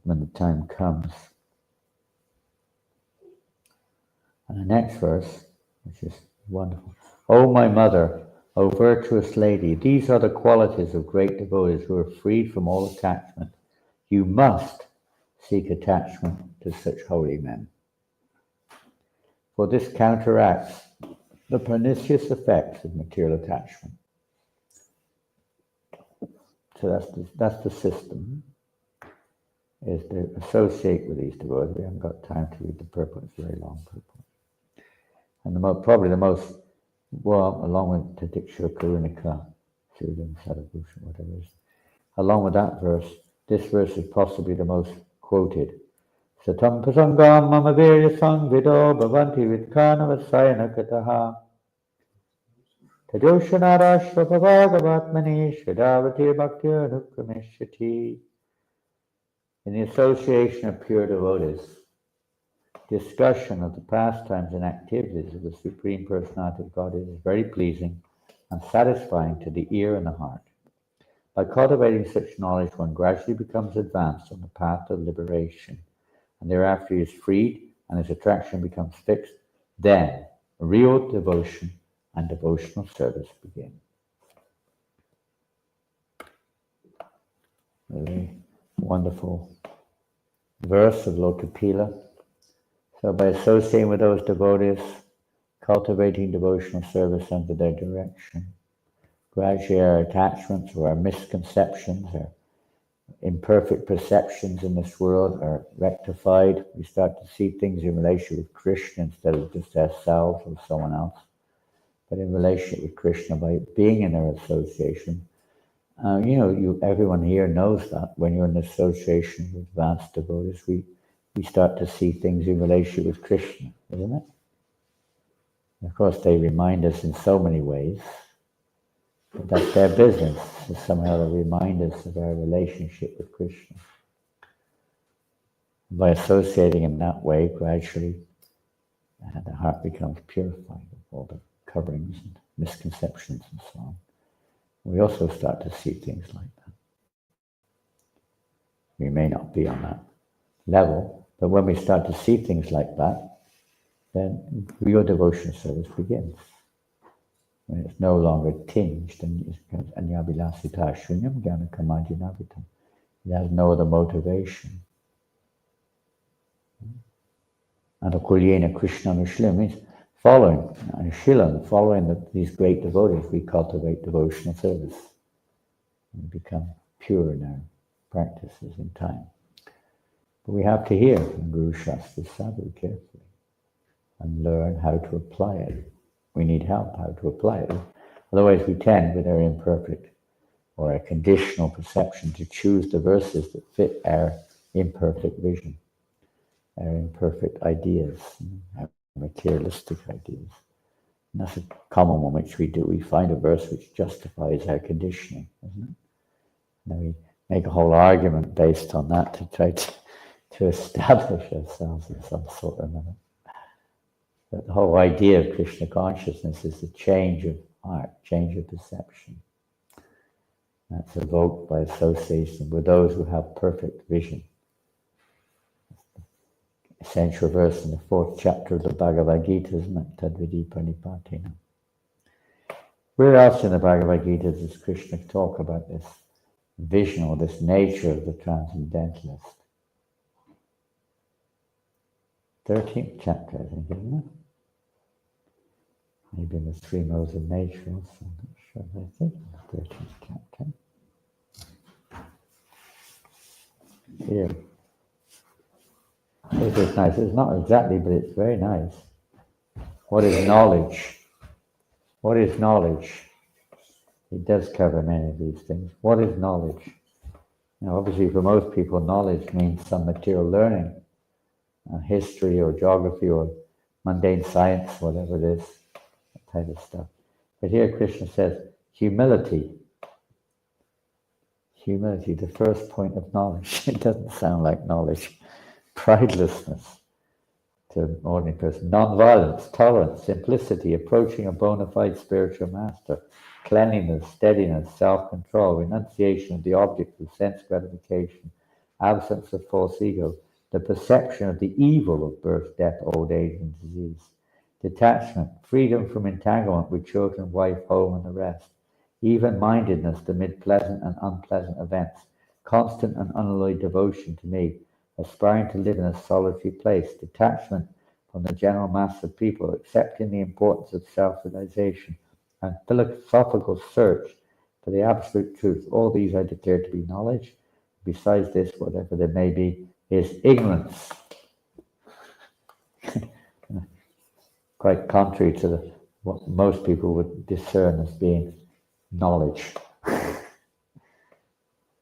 the time comes. And the next verse, which is wonderful. O my mother, O virtuous lady, these are the qualities of great devotees who are freed from all attachment. You must seek attachment to such holy men. For this counteracts the pernicious effects of material attachment. So that's the system, is to associate with these devotees. We haven't got time to read the purport, it's a very long purport. And probably the most, well, along with Tadiksha Karunika, Sridham Sadhubhushan, whatever it is, along with that verse, this verse is possibly the most quoted. Satam pasangam mama virya sangvido bhavanti vidkana vasayana kataha Tadoshanarashva bhagavatmani shridavati bhakti anukrameshyati. In the association of pure devotees, discussion of the pastimes and activities of the Supreme Personality of Godhead is very pleasing and satisfying to the ear and the heart. By cultivating such knowledge, one gradually becomes advanced on the path of liberation, and thereafter he is freed and his attraction becomes fixed. Then real devotion and devotional service begin. Very wonderful verse of Lokapila. So by associating with those devotees, cultivating devotional service under their direction, gradually our attachments or our misconceptions or imperfect perceptions in this world are rectified. We start to see things in relation with Krishna instead of just ourselves or someone else, but in relation with Krishna by being in their association. Everyone here knows that when you're in association with advanced devotees, we start to see things in relation with Krishna, isn't it? Of course, they remind us in so many ways, but that's their business, is somehow to remind us of our relationship with Krishna. By associating in that way, gradually, the heart becomes purified of all the coverings and misconceptions and so on. We also start to see things like that. We may not be on that level, but when we start to see things like that, then real devotion service begins. When it's no longer tinged and anyabilasita shunyam jnana kamajinavitam. It has no other motivation. And akulyena Krishna Nushila means following, Anushilam, following these great devotees, we cultivate devotional service. We become pure in our practices in time. But we have to hear from Guru Shastra Sadhu carefully and learn how to apply it. We need help how to apply it. Otherwise we tend, with our imperfect or our conditional perception, to choose the verses that fit our imperfect vision, our imperfect ideas, our materialistic ideas. And that's a common one which we do. We find a verse which justifies our conditioning, isn't it? And then we make a whole argument based on that to try to establish ourselves in some sort or another. But the whole idea of Krishna consciousness is the change of heart, change of perception. That's evoked by association with those who have perfect vision. Essential verse in the 4th chapter of the Bhagavad Gita, isn't it? Tadvidi Panipatina. Where else in the Bhagavad Gita does Krishna talk about this vision or this nature of the transcendentalist? 13th chapter, I think, isn't it? Maybe in the 3 modes of nature also, I'm not sure, but I think in the 13th chapter. Here. This is nice. It's not exactly, but it's very nice. What is knowledge? What is knowledge? It does cover many of these things. What is knowledge? Now, obviously, for most people, knowledge means some material learning, history or geography or mundane science, whatever it is, that type of stuff. But here Krishna says, humility. Humility, the first point of knowledge. It doesn't sound like knowledge. Pridelessness to an ordinary person. Non-violence, tolerance, simplicity, approaching a bona fide spiritual master. Cleanliness, steadiness, self-control, renunciation of the object of sense gratification, absence of false ego, the perception of the evil of birth, death, old age, and disease, detachment, freedom from entanglement with children, wife, home, and the rest, even-mindedness amid pleasant and unpleasant events, constant and unalloyed devotion to me, aspiring to live in a solitary place, detachment from the general mass of people, accepting the importance of self-realization, and philosophical search for the absolute truth. All these I declare to be knowledge. Besides this, whatever there may be, is ignorance. Quite contrary to what most people would discern as being knowledge.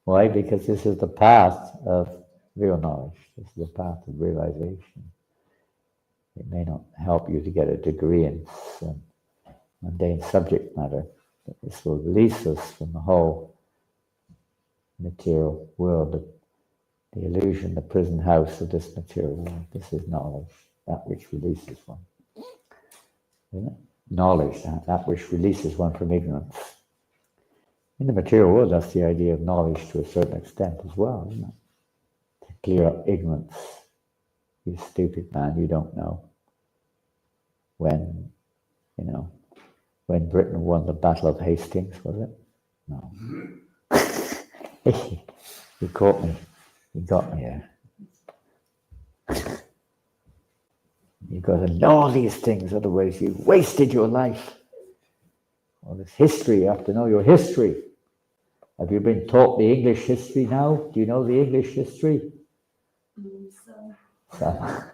Why? Because this is the path of real knowledge. This is the path of realization. It may not help you to get a degree in some mundane subject matter, but this will release us from the whole material world of The illusion, the prison house of this material world. This is knowledge, that which releases one. Isn't it? Knowledge, that which releases one from ignorance. In the material world, that's the idea of knowledge to a certain extent as well, isn't it? To clear up ignorance. You stupid man, you don't know. When Britain won the Battle of Hastings, was it? No. He caught me. He got me there. You've got to know all these things, otherwise you've wasted your life. All this history, you have to know your history. Have you been taught the English history now? Do you know the English history? Some.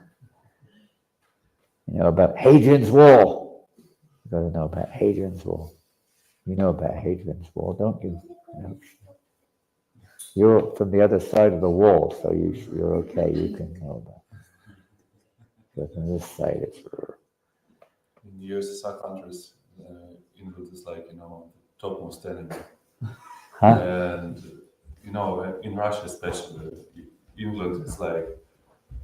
You know about Hadrian's Wall. You've got to know about Hadrian's Wall. You know about Hadrian's Wall, don't you? No. You're from the other side of the wall, so you're okay, you can know that. But on this side, it's... In the USSR countries, England is like, topmost enemy. Huh? And, in Russia especially, England is like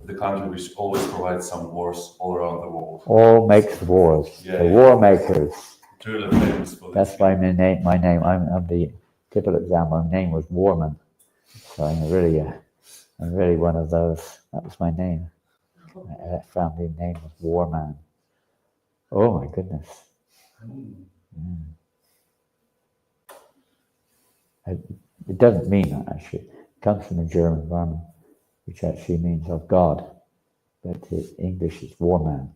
the country which always provides some wars all around the world. All makes wars. Yeah, The war makers. It's really famous for this. That's why my name, I'm the typical example. My name was Warman. So I'm really one of those. That was my name. My family name was Warman. Oh my goodness. It doesn't mean that actually. It comes from the German Warman, which actually means of God. But in English it's Warman.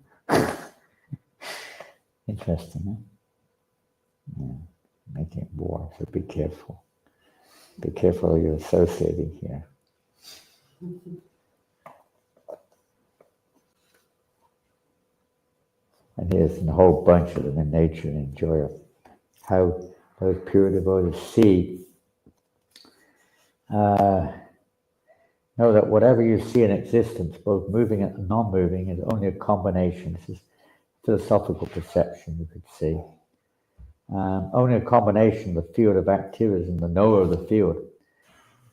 Interesting, huh? Yeah. Making war, so be careful. Be careful who you're associating here. And here's a whole bunch of them in nature and enjoy it. How those pure devotees see, know that whatever you see in existence, both moving and non-moving, is only a combination. This is philosophical perception, you could see. Only a combination of the field of activism, the knower of the field.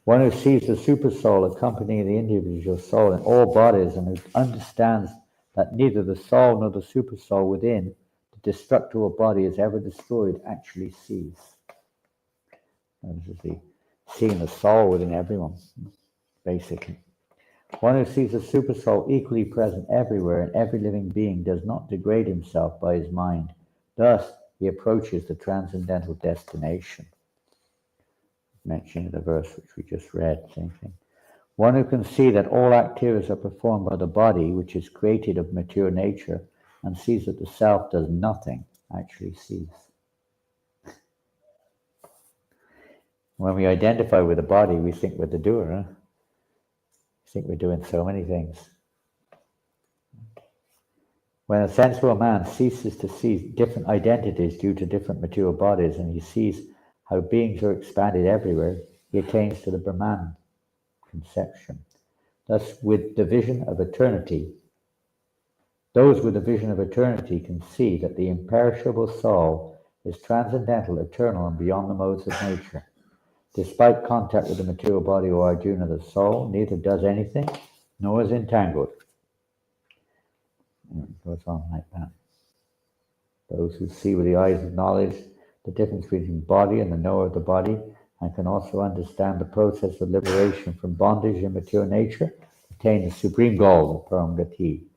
One who sees the super soul accompanying the individual soul in all bodies and who understands that neither the soul nor the super soul within the destructible body is ever destroyed actually sees. And this is the seeing the soul within everyone, basically. One who sees the super soul equally present everywhere in every living being does not degrade himself by his mind. Thus, he approaches the transcendental destination. Mentioning the verse which we just read, same thing. One who can see that all activities are performed by the body, which is created of mature nature, and sees that the self does nothing, actually sees. When we identify with the body, we think we're the doer, huh? We think we're doing so many things. When a sensual man ceases to see different identities due to different material bodies, and he sees how beings are expanded everywhere, he attains to the Brahman conception. Thus, with the vision of eternity, those with the vision of eternity can see that the imperishable soul is transcendental, eternal, and beyond the modes of nature. Despite contact with the material body or Arjuna, the soul neither does anything nor is entangled. It goes on like that. Those who see with the eyes of knowledge the difference between body and the knower of the body, and can also understand the process of liberation from bondage in material nature, attain the supreme goal of Param Gati.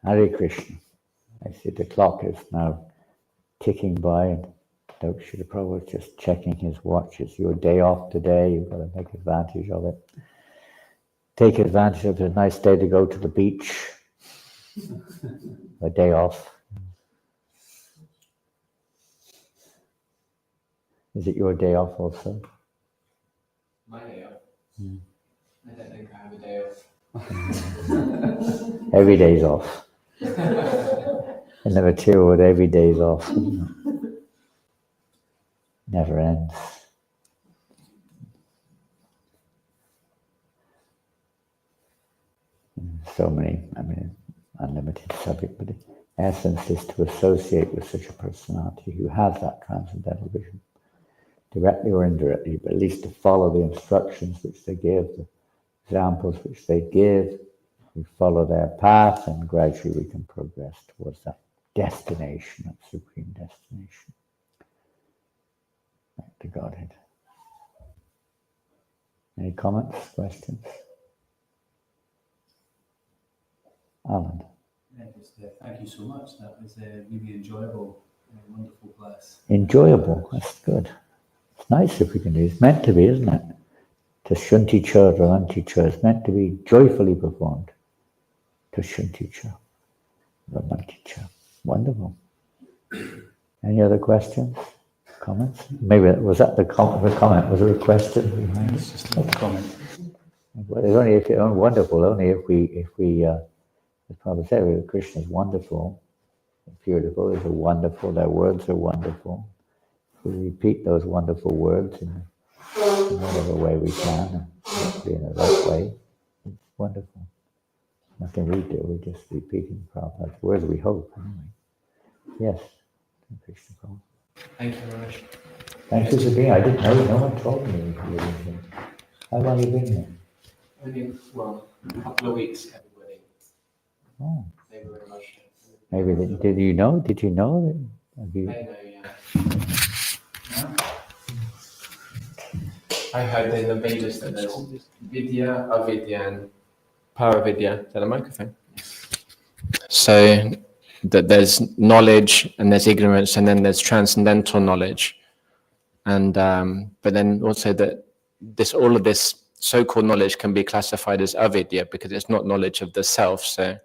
Hare Krishna. I see the clock is now ticking by, and Dr. Srila Prabhupada was just checking his watch. It's your day off today, you've got to make advantage of it. Take advantage of it. A nice day to go to the beach. A day off. Is it your day off also? My day off? I don't think I have a day off. Every day's off. In the material world, every day's off. Never ends. So many, unlimited subject, but the essence is to associate with such a personality who has that transcendental vision. directly or indirectly, but at least to follow the instructions which they give, the examples which they give. We follow their path, and gradually we can progress towards that destination, that supreme destination. Back to Godhead. Any comments, questions? Alan. Thank you so much. That was a really enjoyable, wonderful class. Enjoyable, that's good. It's nice if we can do it. It's meant to be, isn't it? Tushunti cha, Ravanti cha. It's meant to be joyfully performed. Tushunti cha, Ravanti cha. Wonderful. Any other questions? Comments? Maybe was that the comment? Was there a question behind it? It's just a comment. Well, it's only if you're wonderful. Only if we as Prabhupada said, Krishna is wonderful. Pure devotees are wonderful. Their words are wonderful. We repeat those wonderful words in whatever way we can, and be in the right way. It's wonderful. Nothing we do. We're just repeating Prabhupada's words. We hope, anyway. Yes, Krishna Prabhupada. Thank you, Maharaj. Thank you for being. I didn't know. No one told me you were here. How long have you been here? Only, well, a couple of weeks, everybody. Oh, They were in Russia. maybe did you know? Did you know that? Have you? They know, yeah. I heard in the Vedas that there's Vidya, Avidya, and Paravidya. Is that a microphone? So that there's knowledge and there's ignorance and then there's transcendental knowledge. And but then also that all of this so-called knowledge can be classified as avidya because it's not knowledge of the self. So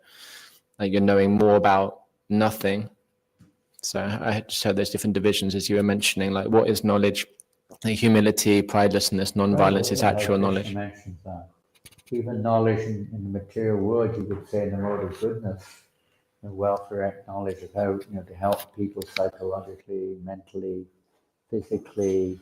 like you're knowing more about nothing. So I just heard there's different divisions as you were mentioning, like what is knowledge? Like humility, pridelessness, non-violence is actual knowledge. Mentions that. Even knowledge in the material world, you could say in the mode of goodness, the welfare knowledge of how to help people psychologically, mentally, physically,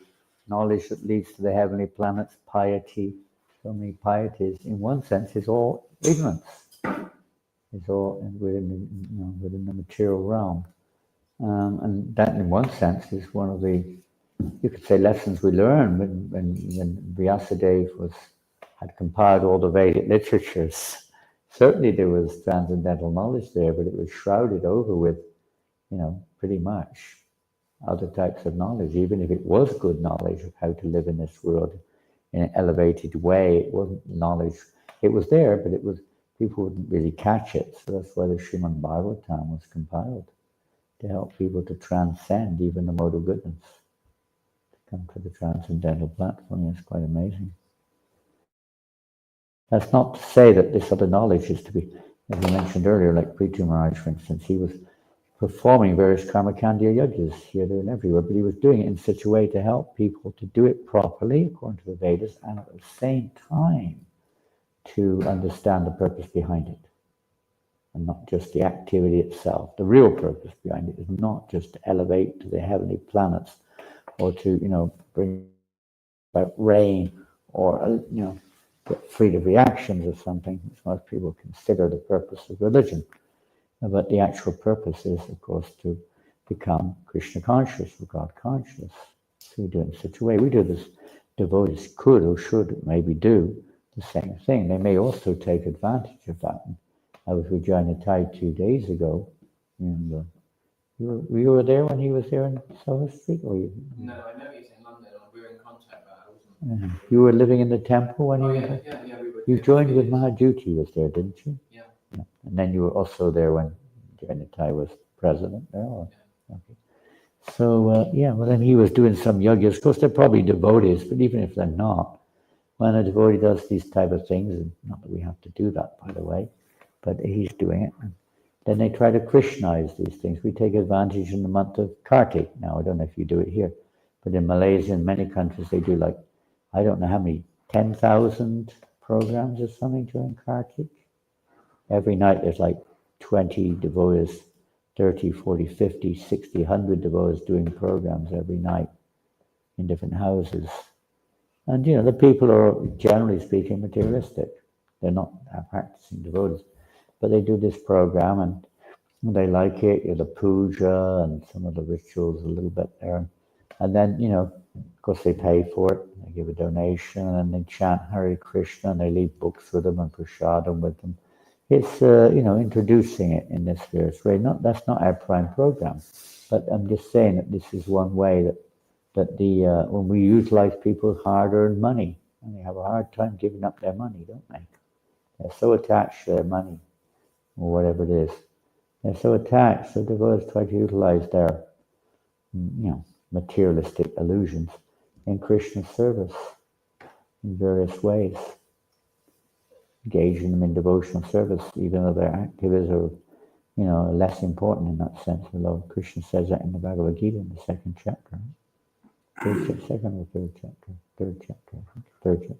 knowledge that leads to the heavenly planets, piety. So many pieties, in one sense, is all ignorance. It's all within the material realm. And that, in one sense, is one of the, you could say, lessons we learn when Vyasadeva had compiled all the Vedic literatures. Certainly there was transcendental knowledge there, but it was shrouded over with, pretty much other types of knowledge. Even if it was good knowledge of how to live in this world in an elevated way, it wasn't knowledge. It was there, but people wouldn't really catch it. So that's why the Srimad Bhagavatam was compiled, to help people to transcend even the mode of goodness, to come to the transcendental platform. It's quite amazing. That's not to say that this other knowledge is to be, as you mentioned earlier, like Prithu Maharaj, for instance, he was performing various karmakandya yajnas here, there, and everywhere, but he was doing it in such a way to help people to do it properly, according to the Vedas, and at the same time to understand the purpose behind it, and not just the activity itself. The real purpose behind it is not just to elevate to the heavenly planets, or to, bring about rain, or, get freed of reactions or something, which most people consider the purpose of religion. But the actual purpose is, of course, to become Krishna conscious or God conscious. So we do it in such a way. We do this, devotees could or should maybe do the same thing. They may also take advantage of that. I was with Janananda 2 days ago, and you were there when he was there in Soho Street? Or you? No, I know he's in London. We were in contact, but I wasn't. You were living in the temple when he was there? Yeah, we were. You joined with Mahajuti was there, didn't you? Yeah. And then you were also there when Janananda was president there? Or? Yeah. Okay. So, then he was doing some yajnas. Of course, they're probably devotees, but even if they're not, when a devotee does these type of things, and not that we have to do that, by the way, but he's doing it, and then they try to Krishnaize these things. We take advantage in the month of Kartik. Now, I don't know if you do it here, but in Malaysia and many countries, they do I don't know how many, 10,000 programs or something during Kartik. Every night there's 20 devotees, 30, 40, 50, 60, 100 devotees doing programs every night in different houses. And, the people are, generally speaking, materialistic. They're not practicing devotees. But they do this program and they like it, the puja and some of the rituals a little bit there. And then, of course they pay for it, they give a donation, and they chant Hare Krishna, and they leave books with them and prasadam with them. It's, introducing it in this various way. That's not our prime program, but I'm just saying that this is one way that when we utilize people's hard-earned money, and they have a hard time giving up their money, don't they? They're so attached to their money, or whatever it is. They're so attached, so devotees try to utilize their, materialistic illusions in Krishna service in various ways. Engaging them in devotional service, even though their activities are, less important in that sense. The Lord Krishna says that in the Bhagavad Gita in the second chapter. Second or third chapter? Third chapter.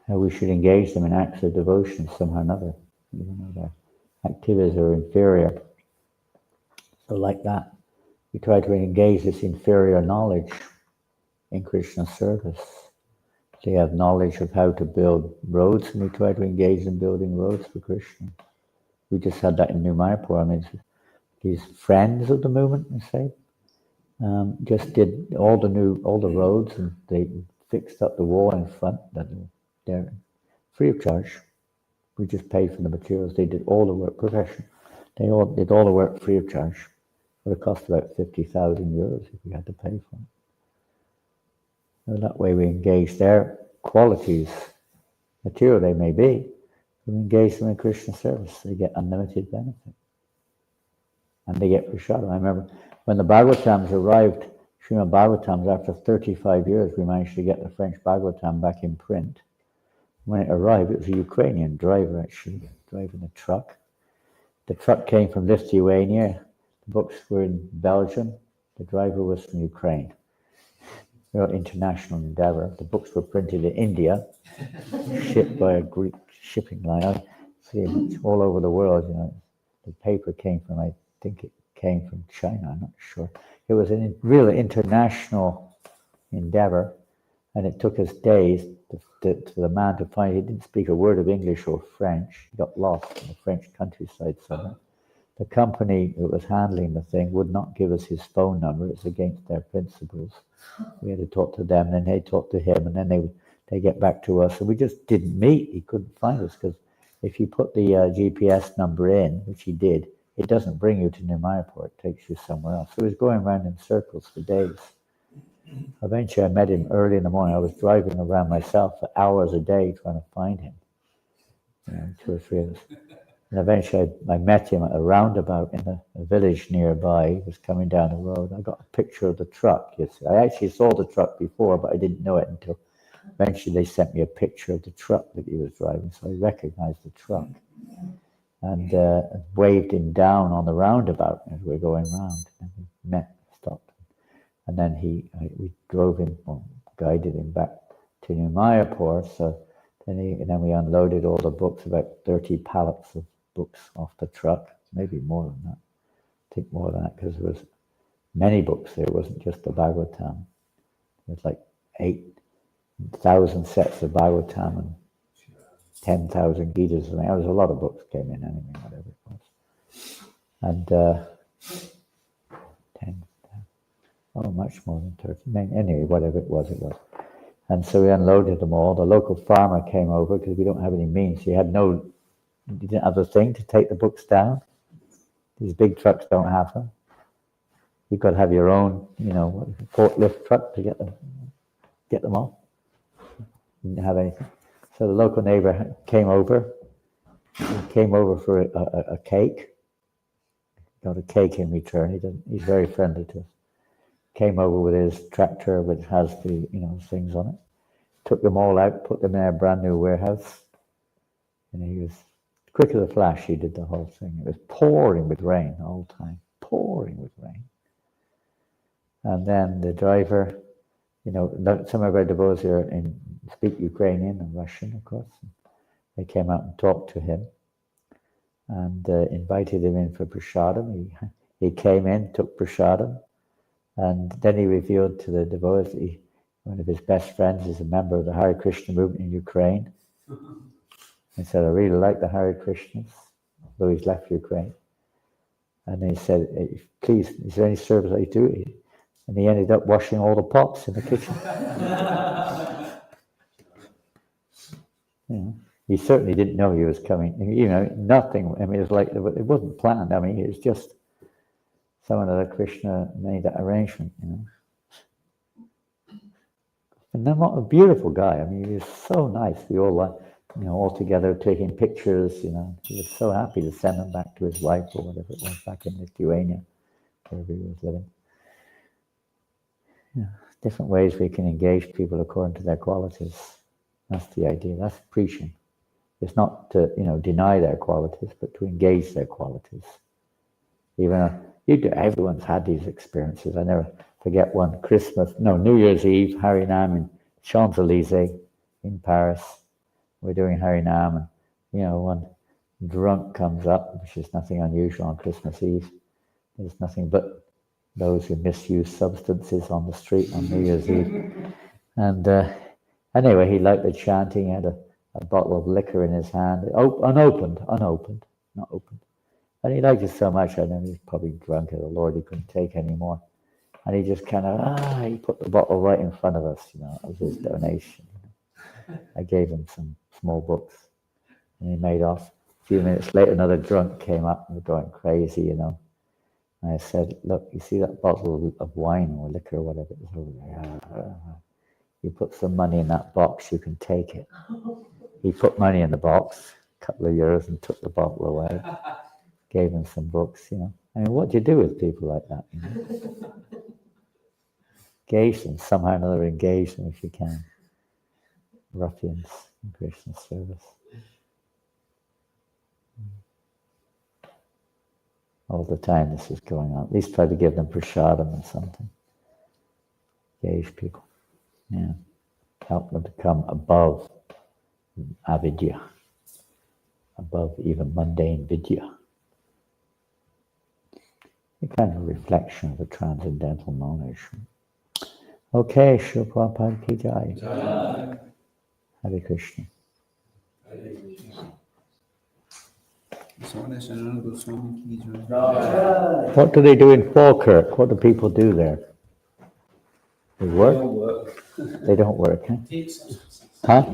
How we should engage them in acts of devotion somehow or another, even though their activities are inferior. So like that, we try to engage this inferior knowledge in Krishna service. They have knowledge of how to build roads, and we try to engage in building roads for Krishna. We just had that in New Mayapur. I mean, these friends of the movement, you say, just did all the roads, and they fixed up the wall in front that they're free of charge. We just paid for the materials. They did all the work, professional. They all did all the work free of charge. It would have cost about 50,000 euros if we had to pay for it. So that way we engage their qualities, material they may be, we engage them in Krishna service. They get unlimited benefit. And they get prasadam. I remember when the Bhagavatams arrived, Srimad Bhagavatams, after 35 years, we managed to get the French Bhagavatam back in print. When it arrived, it was a Ukrainian driver actually, driving a truck. The truck came from Lithuania. The books were in Belgium. The driver was from Ukraine. Real international endeavor. The books were printed in India, shipped by a Greek shipping line. I see it all over the world. The paper came from, I think it came from China. I'm not sure. It was a real international endeavor, and it took us days for the man to find. He didn't speak a word of English or French. He got lost in the French countryside somewhere. The company that was handling the thing would not give us his phone number. It's against their principles. We had to talk to them, and then they talked to him, and then they get back to us. And we just didn't meet. He couldn't find us, because if you put the GPS number in, which he did, it doesn't bring you to New Mayapur. It takes you somewhere else. So he was going around in circles for days. Eventually I met him early in the morning. I was driving around myself for hours a day trying to find him. 2 or 3 of us. And eventually I met him at a roundabout in a village nearby. He was coming down the road. I got a picture of the truck. I actually saw the truck before, but I didn't know it until eventually they sent me a picture of the truck that he was driving. So I recognized the truck and waved him down on the roundabout as we were going round. And we met, stopped. And then we drove him, guided him back to New Mayapur. So then we unloaded all the books, about 30 pallets of books off the truck, maybe more than that. I think more than that, because there was many books there. It wasn't just the Bhagavatam. It was like 8,000 sets of Bhagavatam and 10,000 Gitas. There was a lot of books came in anyway, whatever it was. And 10, much more than 30. Anyway, whatever it was, it was. And so we unloaded them all. The local farmer came over because we don't have any means. He didn't have the thing to take the books down. These big trucks don't have them. You've got to have your own, forklift truck to get them off. Didn't have anything. So the local neighbor came over. He came over for a cake. Got a cake in return. He's very friendly to us. Came over with his tractor, which has the things on it. Took them all out, put them in a brand new warehouse. And he was quick as a flash. He did the whole thing. It was pouring with rain the whole time, pouring with rain. And then the driver, some of our devotees here speak Ukrainian and Russian, of course. They came out and talked to him and invited him in for prasadam. He came in, took prasadam. And then he revealed to the devotees that one of his best friends is a member of the Hare Krishna movement in Ukraine. And said, I really like the Hare Krishnas, though he's left Ukraine. And he said, please, is there any service I do? And he ended up washing all the pots in the kitchen. You know, he certainly didn't know he was coming. You know, nothing. I mean, it was like it wasn't planned. I mean, it was just someone other Krishna made that arrangement. You know, and then what a beautiful guy. I mean, he was so nice. We all all together taking pictures. You know, he was so happy to send them back to his wife or whatever it was back in Lithuania, wherever he was living. Yeah, different ways we can engage people according to their qualities. That's the idea. That's preaching. It's not to deny their qualities, but to engage their qualities. Even everyone's had these experiences. I never forget one New Year's Eve, Harinam in Champs-Élysées in Paris. We're doing Harinam, and one drunk comes up, which is nothing unusual on Christmas Eve. There's nothing but those who misuse substances on the street on New Year's Eve. And anyway, he liked the chanting. He had a bottle of liquor in his hand, unopened, not opened. And he liked it so much, I know he was probably drunk as a lord, he couldn't take any more. And he just kind of, he put the bottle right in front of us, that was his donation. I gave him some small books, and he made off. A few minutes later, another drunk came up and was going crazy, And I said, look, you see that bottle of wine or liquor or whatever it is over there? You put some money in that box, you can take it. He put money in the box, a couple of euros, and took the bottle away. Gave him some books, I mean, what do you do with people like that? Engage them, somehow or another, engage them if you can. Ruffians in Krishna's service. All the time this is going on. At least try to give them prasadam or something. Engage people. Yeah. Help them to come above avidya. Above even mundane vidya. A kind of reflection of the transcendental knowledge. Okay, Srila Prabhupada Ki Jai. Hare Krishna. Janananda Goswami Ki Jai. What do they do in Falkirk? What do people do there? They work? They don't work, huh? Huh?